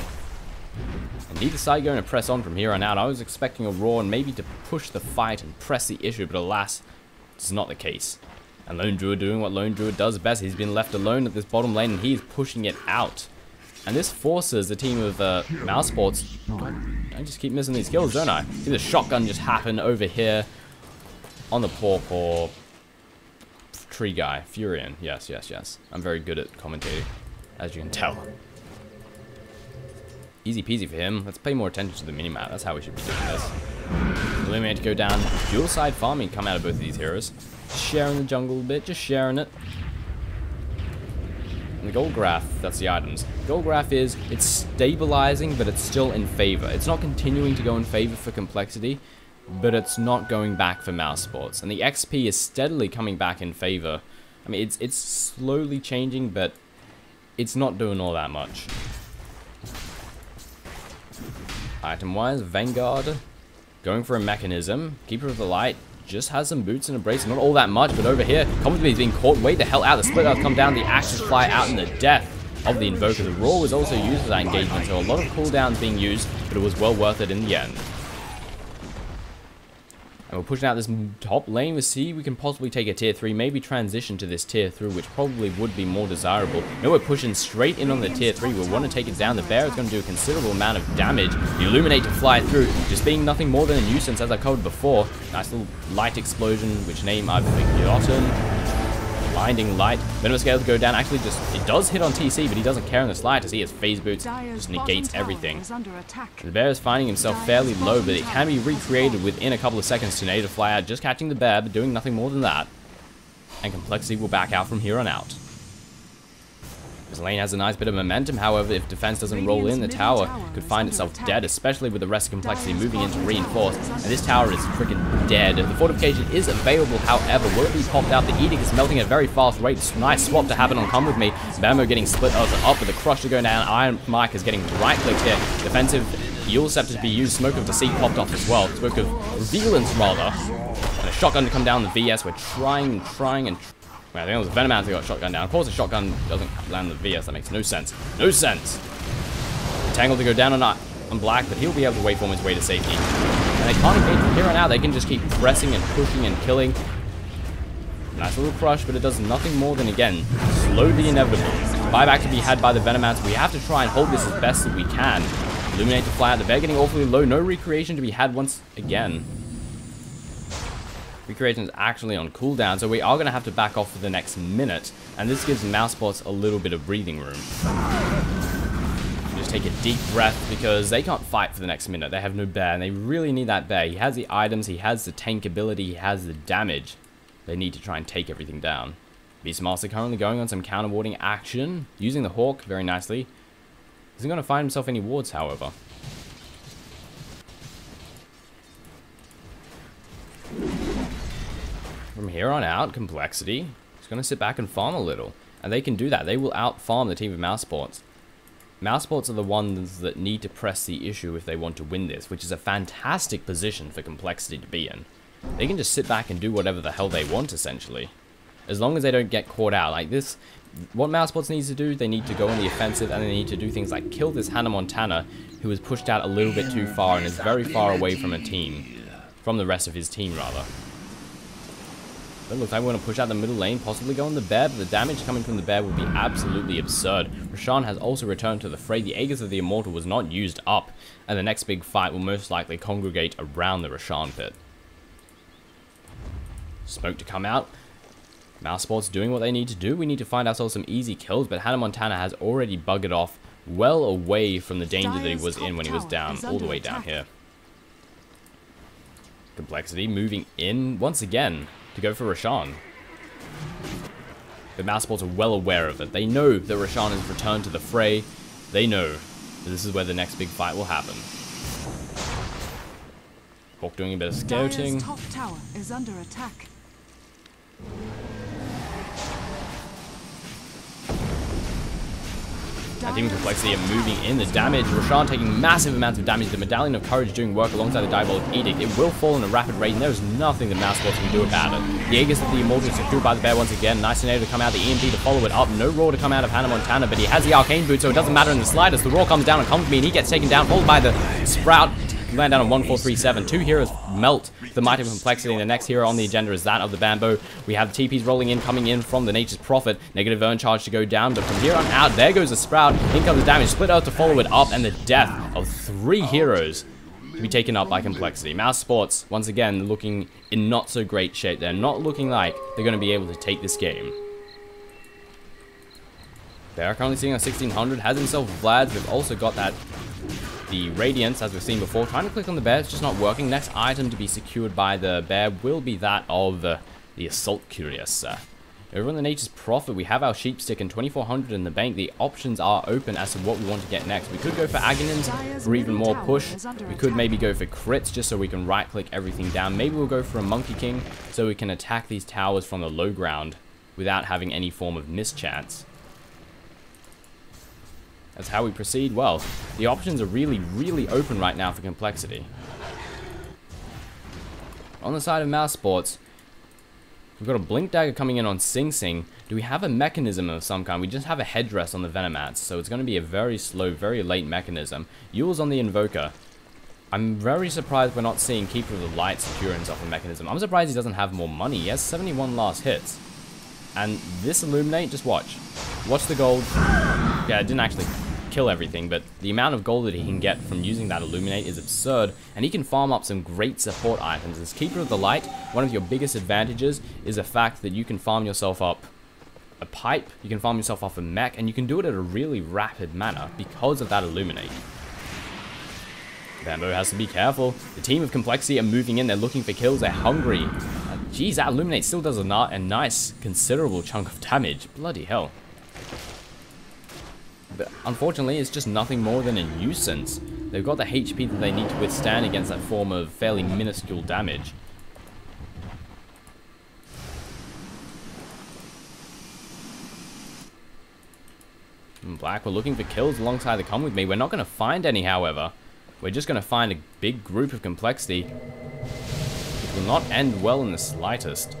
And neither side going to press on from here on out. I was expecting a Roar and maybe to push the fight and press the issue, but alas, this is not the case. And Lone Druid doing what Lone Druid does best. He's been left alone at this bottom lane, and he's pushing it out. And this forces the team of Mousesports. I just keep missing these kills, don't I? See the shotgun just happen over here on the poor tree guy. Furion. Yes, yes, yes. I'm very good at commentating, as you can tell. Easy peasy for him. Let's pay more attention to the minimap. That's how we should be doing this. Illuminate to go down. Dual side farming come out of both of these heroes. Sharing the jungle a bit. Just sharing it. And the gold graph, that's the items. Gold graph is, it's stabilizing, but it's still in favor. It's not continuing to go in favor for Complexity, but it's not going back for Mousesports. And the XP is steadily coming back in favor. I mean, it's slowly changing, but it's not doing all that much. Item-wise, Vanguard, going for a mechanism. Keeper of the Light just has some boots and a brace, not all that much, but over here, Comfortably is being caught. Wait the hell out. The split out come down, the axes fly out, and the death of the Invoker. The Roar was also used for that engagement, so a lot of cooldowns being used, but it was well worth it in the end. And we're pushing out this top lane. We see we can possibly take a tier 3, maybe transition to this tier 3, which probably would be more desirable. No, we're pushing straight in on the tier 3. We want to take it down. The bear is going to do a considerable amount of damage. The Illuminate to fly through, just being nothing more than a nuisance, as I covered before. Nice little light explosion, which name I've forgotten. Blinding Light. Venom Scale to go down. Actually, it does hit on TC, but he doesn't care in the slightest. He has phase boots, just negates everything. The bear is finding himself fairly low, but it can be recreated within a couple of seconds. Tornado to fly out, just catching the bear, but doing nothing more than that. And Complexity will back out from here on out. This lane has a nice bit of momentum, however, if defense doesn't roll in, the tower could find itself dead, especially with the rest of Complexity moving into reinforce. And this tower is freaking dead. The fortification is available, however, will it be popped out? The Edict is melting at a very fast rate. Nice swap to happen on Come With Me. Bambo getting split up with the Crusher going down. Iron Mike is getting right-clicked here. Defensive Heal Scepter to be used. Smoke of Deceit popped off as well. Smoke of Revealance, rather. And a shotgun to come down the VS. We're trying and well, I think it was a Venom Ant that got shotgun down. Of course, a shotgun doesn't land the VS. That makes no sense. No sense. Tangle to go down on Black, but he'll be able to waveform his way to safety. And they can't engage from here on out. They can just keep pressing and pushing and killing. Nice little crush, but it does nothing more than, again, slow the inevitable. Buyback to be had by the Venom Ants. We have to try and hold this as best as we can. Illuminate to fly out. The bear getting awfully low. No recreation to be had once again. Recreation is actually on cooldown, so we are going to have to back off for the next minute, and this gives Mousesports a little bit of breathing room. Just take a deep breath, because they can't fight for the next minute. They have no bear, and they really need that bear. He has the items, he has the tank ability, he has the damage. They need to try and take everything down. Beastmaster currently going on some counterwarding action, using the Hawk very nicely. Isn't going to find himself any wards, however. From here on out, Complexity is going to sit back and farm a little. And they can do that. They will out-farm the team of Mousesports. Mousesports are the ones that need to press the issue if they want to win this, which is a fantastic position for Complexity to be in. They can just sit back and do whatever the hell they want, essentially. As long as they don't get caught out. Like this, what Mousesports needs to do, they need to go on the offensive, and they need to do things like kill this Hannah Montana, who is pushed out a little bit too far and is very far away from a team. From the rest of his team, rather. But it looks like we're going to push out the middle lane, possibly go on the bear, but the damage coming from the bear will be absolutely absurd. Roshan has also returned to the fray. The Aegis of the Immortal was not used up, and the next big fight will most likely congregate around the Roshan pit. Smoke to come out. Mousesports doing what they need to do. We need to find ourselves some easy kills, but Hannah Montana has already buggered off well away from the danger that he was in when he was down, all the way down here. Complexity moving in once again to go for Roshan. The Mousesports are well aware of it. They know that Roshan has returned to the fray. They know that this is where the next big fight will happen. Hawk doing a bit of scouting. Dire's top tower is under attack. And Team Complexity are moving in the damage. Roshan taking massive amounts of damage. The Medallion of Courage doing work alongside the Diabolic Edict. It will fall in a rapid rate, and there is nothing that Mousesports can do about it. The Aegis of the Immortal is secured by the bear once again. Nice tornado to come out, the EMP to follow it up. No Roar to come out of Hannah Montana, but he has the Arcane Boot, so it doesn't matter in the slightest. The Roar comes down and comes with me, and he gets taken down, followed by the Sprout. Land down on 1437. Two heroes melt the Might of Complexity, and the next hero on the agenda is that of the Bamboo. We have TPs rolling in, coming in from the Nature's Prophet. Negative Urn Charge to go down, but from here on out, there goes the Sprout. In comes the damage, Split Earth to follow it up, and the death of 3 heroes to be taken up by Complexity. Mousesports, once again, looking in not so great shape. They're not looking like they're going to be able to take this game. They're currently sitting on 1600, has himself Vlad's. We've also got that the Radiance, as we've seen before. Trying to click on the bear, it's just not working. Next item to be secured by the bear will be that of the Assault Curious. Over on the Nature's Prophet, we have our Sheepstick and 2400 in the bank. The options are open as to what we want to get next. We could go for Aghanims for even more push. We could maybe go for crits just so we can right-click everything down. Maybe we'll go for a Monkey King so we can attack these towers from the low ground without having any form of mischance. That's how we proceed. Well, the options are really, really open right now for Complexity. On the side of Mousesports, we've got a Blink Dagger coming in on Sing Sing. Do we have a mechanism of some kind? We just have a headdress on the Venomats, so it's going to be a very slow, very late mechanism. Yule's on the Invoker. I'm very surprised we're not seeing Keeper of the Light secure himself a mechanism. I'm surprised he doesn't have more money. He has 71 last hits. And this Illuminate, just watch. Watch the gold. Yeah, it didn't actually kill everything, but the amount of gold that he can get from using that Illuminate is absurd, and he can farm up some great support items. As Keeper of the Light, one of your biggest advantages is the fact that you can farm yourself up a pipe, you can farm yourself off a mech, and you can do it at a really rapid manner because of that Illuminate. Bamboo has to be careful. The team of Complexity are moving in, they're looking for kills, they're hungry. Geez, that Illuminate still does a nice, considerable chunk of damage. Bloody hell. But unfortunately, it's just nothing more than a nuisance. They've got the HP that they need to withstand against that form of fairly minuscule damage. In Black, we're looking for kills alongside the Come With Me. We're not going to find any, however. We're just going to find a big group of Complexity. It will not end well in the slightest.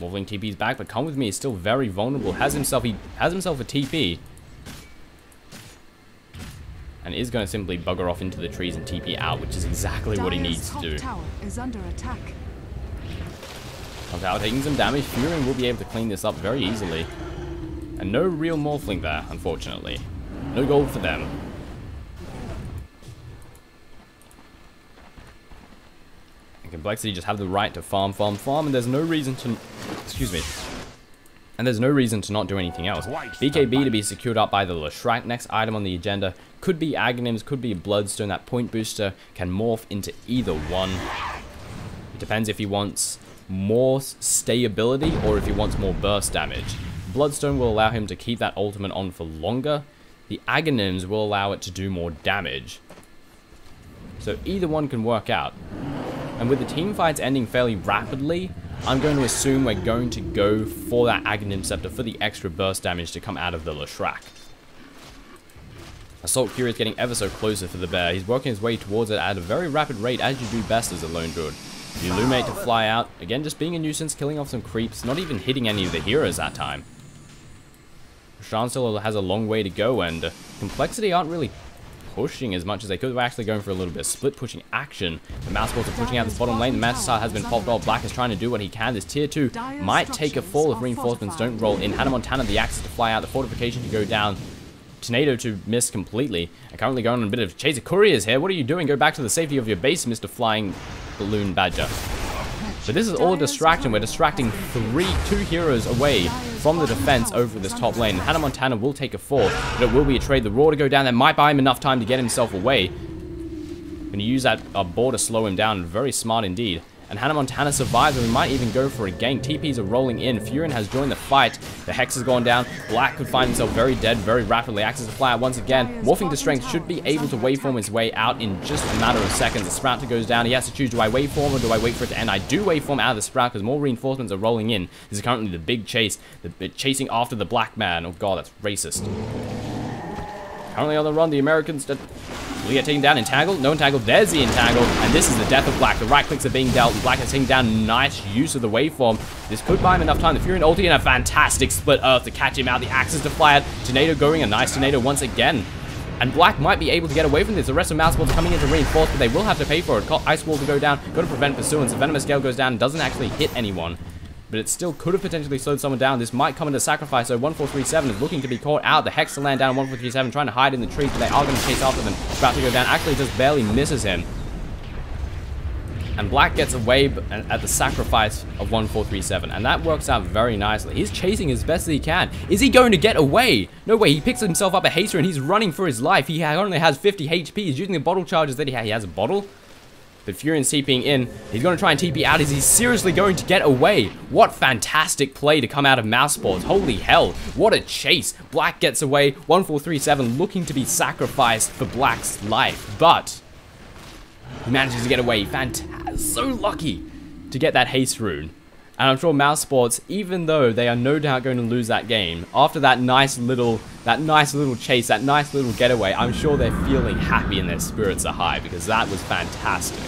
Morphling TP's back, but Come With Me is still very vulnerable. He has himself a TP. And is going to simply bugger off into the trees and TP out, which is exactly what he needs to do. Tower is under attack. Top tower taking some damage. Furin will be able to clean this up very easily. And no real Morphling there, unfortunately. No gold for them. Complexity just have the right to farm, and there's no reason to, and there's no reason to not do anything else. BKB to be secured up by the Leshrac. Next item on the agenda could be Aghanims, could be a Bloodstone. That point booster can morph into either one. It depends if he wants more stayability or if he wants more burst damage. Bloodstone will allow him to keep that ultimate on for longer. The Aghanims will allow it to do more damage. So either one can work out. And with the team fights ending fairly rapidly, I'm going to assume we're going to go for that Aghanim Scepter for the extra burst damage to come out of the Leshrac. Assault Fury is getting ever so closer for the bear. He's working his way towards it at a very rapid rate, as you do best as a lone druid. The Illumate to fly out, again just being a nuisance, killing off some creeps, not even hitting any of the heroes that time. Rashawn still has a long way to go, and Complexity aren't really pushing as much as they could. We're actually going for a little bit of split pushing action. The Mousesports are pushing out this bottom lane. The Mantisar has been popped off. Black is trying to do what he can. This tier 2 might take a fall if reinforcements don't roll in. Hannah Montana, the Axis to fly out, the fortification to go down. Tornado to miss completely. And currently going on a bit of chase of couriers here. What are you doing? Go back to the safety of your base, Mr. Flying Balloon Badger. But this is all a distraction. We're distracting two heroes away from the defense over this top lane. And Hannah Montana will take a fall, but it will be a trade. The Roar to go down. That might buy him enough time to get himself away. When you use that boar to slow him down, very smart indeed. And Hannah Montana survives, and we might even go for a gank. TPs are rolling in. Furion has joined the fight. The Hex has gone down. Black could find himself very dead very rapidly. Axis to fly out once again. Morphing to Strength should be able to waveform his way out in just a matter of seconds. The Sprout goes down. He has to choose, do I waveform or do I wait for it to end? I do waveform out of the Sprout because more reinforcements are rolling in. This is currently the big chase. The chasing after the black man. Oh god, that's racist. Currently on the run, the Americans... Will he get taken down? Entangled? No entangled. There's the entangled. And this is the death of Black. The right clicks are being dealt. Black is taking down. Nice use of the waveform. This could buy him enough time. The Furion ulti and a fantastic split earth to catch him out. The Axis to fly out. Tornado going. A nice tornado once again. And Black might be able to get away from this. The rest of Mousesports coming in to reinforce, but they will have to pay for it. Ice Wall to go down. Got to prevent pursuance. The Venomous Gale goes down and doesn't actually hit anyone. But it still could have potentially slowed someone down. This might come into sacrifice, so 1437 is looking to be caught out. The Hex to land down 1437, trying to hide in the trees, but they are going to chase after them. About to go down, actually just barely misses him. And Black gets away at the sacrifice of 1437, and that works out very nicely. He's chasing as best as he can. Is he going to get away? No way, he picks himself up a haster and he's running for his life. He only has 50 HP, he's using the bottle charges that he has a bottle. But Furion's TPing in. He's going to try and TP out. Is he seriously going to get away? What fantastic play to come out of Mousesports. Holy hell. What a chase. Black gets away. 1437 looking to be sacrificed for Black's life. But he manages to get away. Fantastic. So lucky to get that haste rune. And I'm sure Mousesports, even though they are no doubt going to lose that game, after that nice little chase, that nice little getaway, I'm sure they're feeling happy and their spirits are high, because that was fantastic.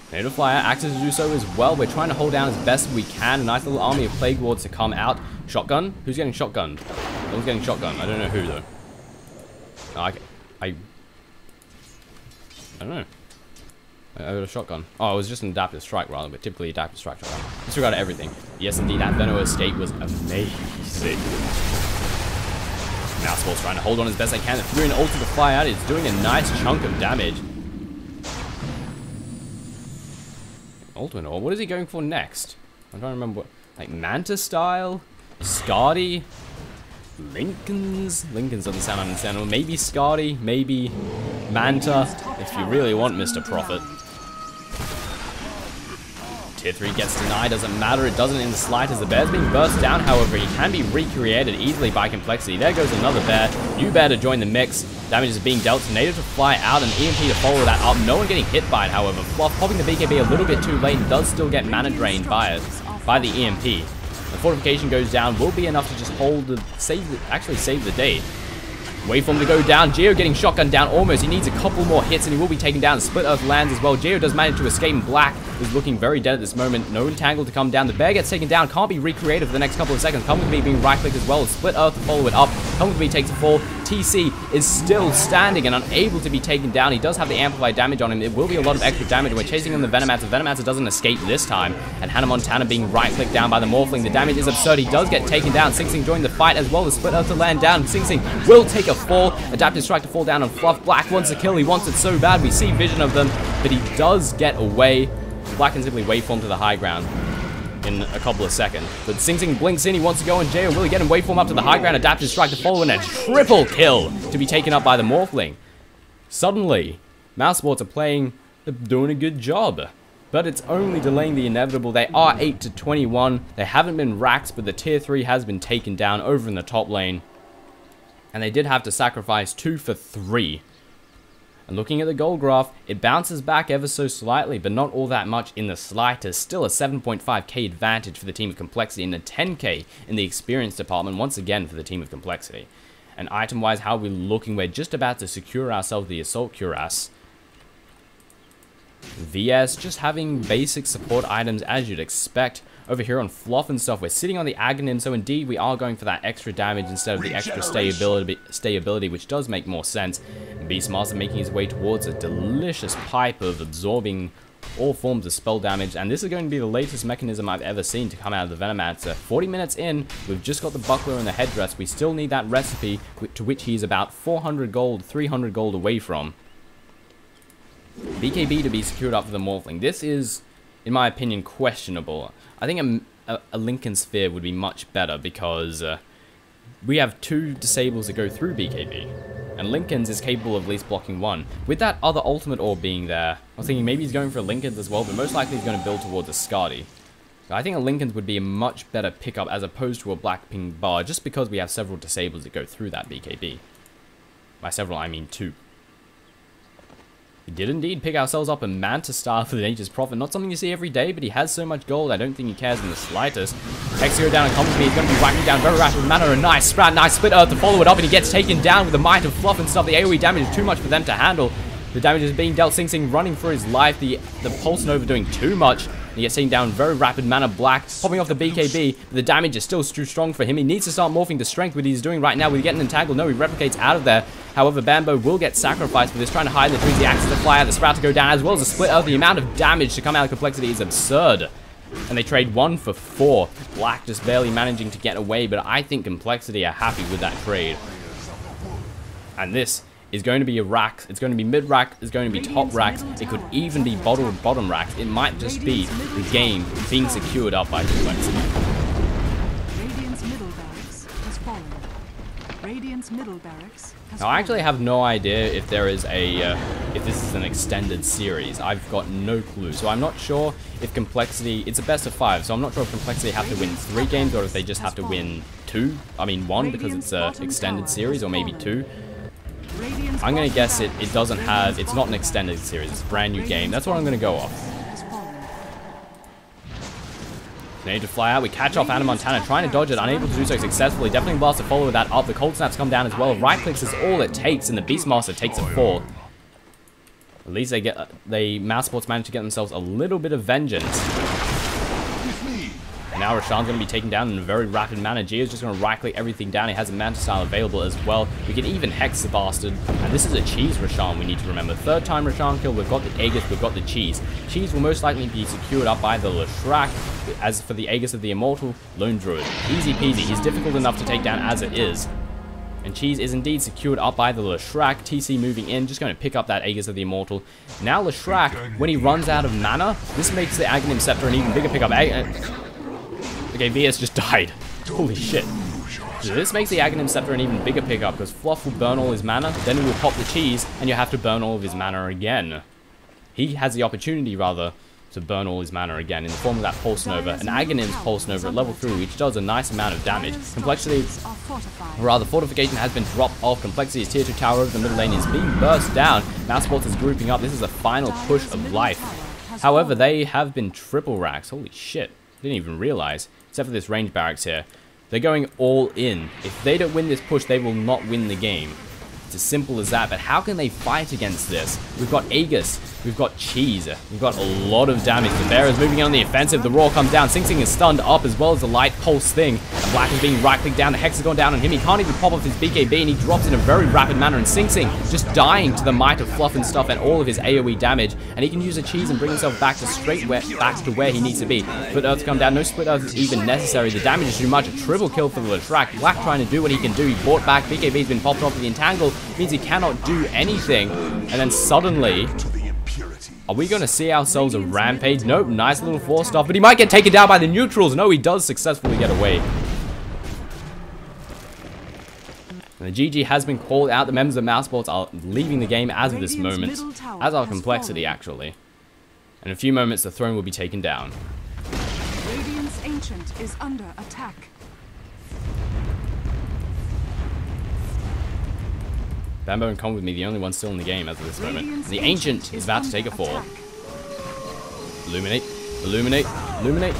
Tornado Flyer, Axis to do so as well. We're trying to hold down as best we can. A nice little army of Plague Wards to come out. Shotgun? Who's getting shotgunned? Someone's getting shotgunned. I don't know who, though. Oh, okay. I don't know. I got a shotgun. Oh, it was just an adaptive strike rather, but typically adaptive strike. Disregard everything. Yes, indeed, that Venom escape was amazing. Mousesports trying to hold on as best they can. The Furion ulti to fly out. It's doing a nice chunk of damage. Ultimate Orb. What is he going for next? I'm trying to remember what. Like Manta style? Scardy? Lincoln's doesn't sound understandable. Maybe Scardy, maybe Manta, if you really want Mr. Prophet. Tier 3 gets denied, doesn't matter, it doesn't in the slightest. The bear's being burst down, however, he can be recreated easily by Complexity. There goes another bear, new bear to join the mix. Damage is being dealt, Tornado to fly out, and EMP to follow that up. No one getting hit by it, however. Fluff popping the BKB a little bit too late, does still get mana drained by it, by the EMP. The fortification goes down, will be enough to just hold the, actually save the day. Waveform to go down, Geo getting shotgun down almost, he needs a couple more hits and he will be taken down. Split Earth lands as well, Geo does manage to escape and Black is looking very dead at this moment. No entangle to come down, the bear gets taken down, can't be recreated for the next couple of seconds. Come with me being right clicked as well, Split Earth to follow it up. Come with me takes a fall, TC is still standing and unable to be taken down. He does have the amplified damage on him, it will be a lot of extra damage. We're chasing him the Venomancer, Venomancer doesn't escape this time. And Hannah Montana being right clicked down by the Morphling, the damage is absurd, he does get taken down. Sing Sing joined the fight as well, the Split Earth to land down. Sing Sing will take a fall, Adaptive Strike to fall down on Fluff. Black wants a kill, he wants it so bad, we see vision of them, but he does get away. Black can simply waveform to the high ground in a couple of seconds. But Sing Sing blinks in, he wants to go in jail. Will he get him waveform up to the high ground? Adaptive Strike to follow in a triple kill to be taken up by the Morphling. Suddenly, Mousesports are doing a good job. but it's only delaying the inevitable. They are 8 to 21. They haven't been racked, but the tier 3 has been taken down over in the top lane. And they did have to sacrifice 2 for 3. And looking at the gold graph, it bounces back ever so slightly, but not all that much in the slightest. Still a 7.5k advantage for the team of Complexity and a 10k in the experience department, once again for the team of Complexity. And item-wise, how are we looking? We're just about to secure ourselves the Assault Cuirass. VS just having basic support items as you'd expect. Over here on Fluff and stuff, we're sitting on the Aghanim, so indeed we are going for that extra damage instead of the extra stayability, which does make more sense. Beastmaster making his way towards a delicious pipe of absorbing all forms of spell damage, and this is going to be the latest mechanism I've ever seen to come out of the Venomancer. 40 minutes in, we've just got the buckler and the headdress. We still need that recipe, to which he's about 400 gold, 300 gold away from. BKB to be secured up for the Morphling. This is, in my opinion, questionable. I think a Lincoln Sphere would be much better because we have 2 disables that go through BKB. And Lincoln's is capable of at least blocking 1. With that other ultimate orb being there, I was thinking maybe he's going for a Lincoln's as well, but most likely he's going to build towards a Skadi. I think a Lincoln's would be a much better pickup as opposed to a Blackpink bar, just because we have several disables that go through that BKB. By several, I mean 2. We did indeed pick ourselves up a Manta Star for the Nature's Prophet. Not something you see every day, but he has so much gold, I don't think he cares in the slightest. Hexio down and comes with me. He's going to be whacking down very rapid mana. A nice sprout, nice split earth to follow it up, and he gets taken down with the might of Fluff and stuff. The AoE damage is too much for them to handle. The damage is being dealt. Sing Sing running for his life. The Pulse Nova doing too much. He gets taken down very rapid mana. Black popping off the BKB. But the damage is still too strong for him. He needs to start morphing to strength, what he's doing right now. We're getting entangled. No, he replicates out of there. However, Bambo will get sacrificed for this, trying to hide the trees, the axes to fly out, the sprout to go down, as well as a split earth. The amount of damage to come out of Complexity is absurd. And they trade 1 for 4. Black just barely managing to get away, but I think Complexity are happy with that trade. And this is going to be a rack. It's going to be mid rack. It's going to be top racks. It could even be bottom racks. It might just be the game being secured up by Complexity. Radiant's middle barracks has fallen. Radiant's middle barracks has Now, I actually have no idea if there is a, if this is an extended series. I've got no clue. So I'm not sure if Complexity, it's a best of 5, so I'm not sure if Complexity have to win 3 games or if they just have to win 1 because it's an extended series, or maybe 2. I'm going to guess it doesn't have, it's not an extended series, it's a brand new game. That's what I'm going to go off. Need to fly out. We catch off Anna Montana, trying to dodge it, unable to do so successfully. Definitely Blast to follow that up. The Cold Snaps come down as well. Right clicks is all it takes, and the Beastmaster takes a fall. At least Mousesports manage to get themselves a little bit of vengeance. And now Rashawn's going to be taken down in a very rapid manner. Gio's just going to right-click everything down. He has a Manta Style available as well. We can even Hex the bastard. And this is a cheese Rashawn, we need to remember. 3rd time Rashawn kill, we've got the Aegis, we've got the cheese. Cheese will most likely be secured up by the Leshrac. As for the Aegis of the Immortal, Lone Druid. Easy peasy. He's difficult enough to take down as it is. And Cheese is indeed secured up by the Leshrac. TC moving in, just going to pick up that Aegis of the Immortal. Now Leshrac, when he runs out of mana, this makes the Aghanim Scepter an even bigger pickup. Okay, VS just died. Holy shit. So this makes the Aghanim Scepter an even bigger pickup, because Fluff will burn all his mana, then he will pop the cheese, and you have to burn all of his mana again. He has the opportunity, rather, to burn all his mana again in the form of that Pulse Nova, an Aghanim's Pulse Nova at level 3, which does a nice amount of damage. Complexity, or rather, Fortification has been dropped off. Complexity's tier 2 tower over the middle lane is being burst down. Mousesports is grouping up. This is a final push of life. However, they have been triple racks. Holy shit. Didn't even realize. Except for this range barracks here. They're going all in. If they don't win this push, they will not win the game. It's as simple as that. But how can they fight against this? We've got Aegis. We've got Cheese. We've got a lot of damage. The Bear is moving in on the offensive. The Roar comes down. Sing Sing is stunned up as well as the Light Pulse thing. And Black is being right-clicked down. The Hex has gone down on him. He can't even pop off his BKB, and he drops in a very rapid manner. And Sing Sing just dying to the might of Fluff and stuff and all of his AoE damage. And he can use a Cheese and bring himself back to where he needs to be. Split Earth come down. No Split Earth is even necessary. The damage is too much. A triple kill for the Leshrac. Black trying to do what he can do. He bought back. BKB's been popped off. The Entangle means he cannot do anything. And then suddenly, are we going to see ourselves a rampage? Nope, nice little 4 stuff, but he might get taken down by the neutrals. No, he does successfully get away. And the GG has been called out. The members of Mousesports are leaving the game as of this moment, as are Complexity, actually. In a few moments, the throne will be taken down. Radiant's Ancient is under attack. Bambo and Con with me, the only one still in the game as of this moment. Radiant's The Ancient is about to take a fall. attack. Illuminate, illuminate, illuminate.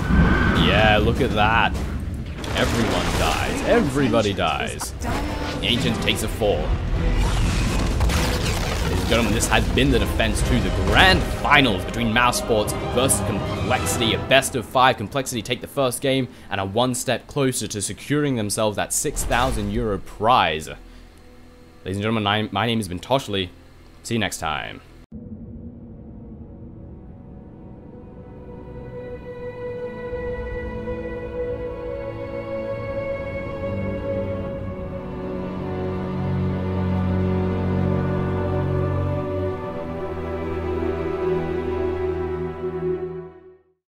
Yeah, look at that. Everyone dies. Everybody dies. The Ancient takes a fall. Ladies and gentlemen, this has been the defense to the grand finals between Mousesports versus Complexity. A best of 5. Complexity take the first game and are one step closer to securing themselves that €6,000 prize. Ladies and gentlemen, my name has been Toshley. See you next time.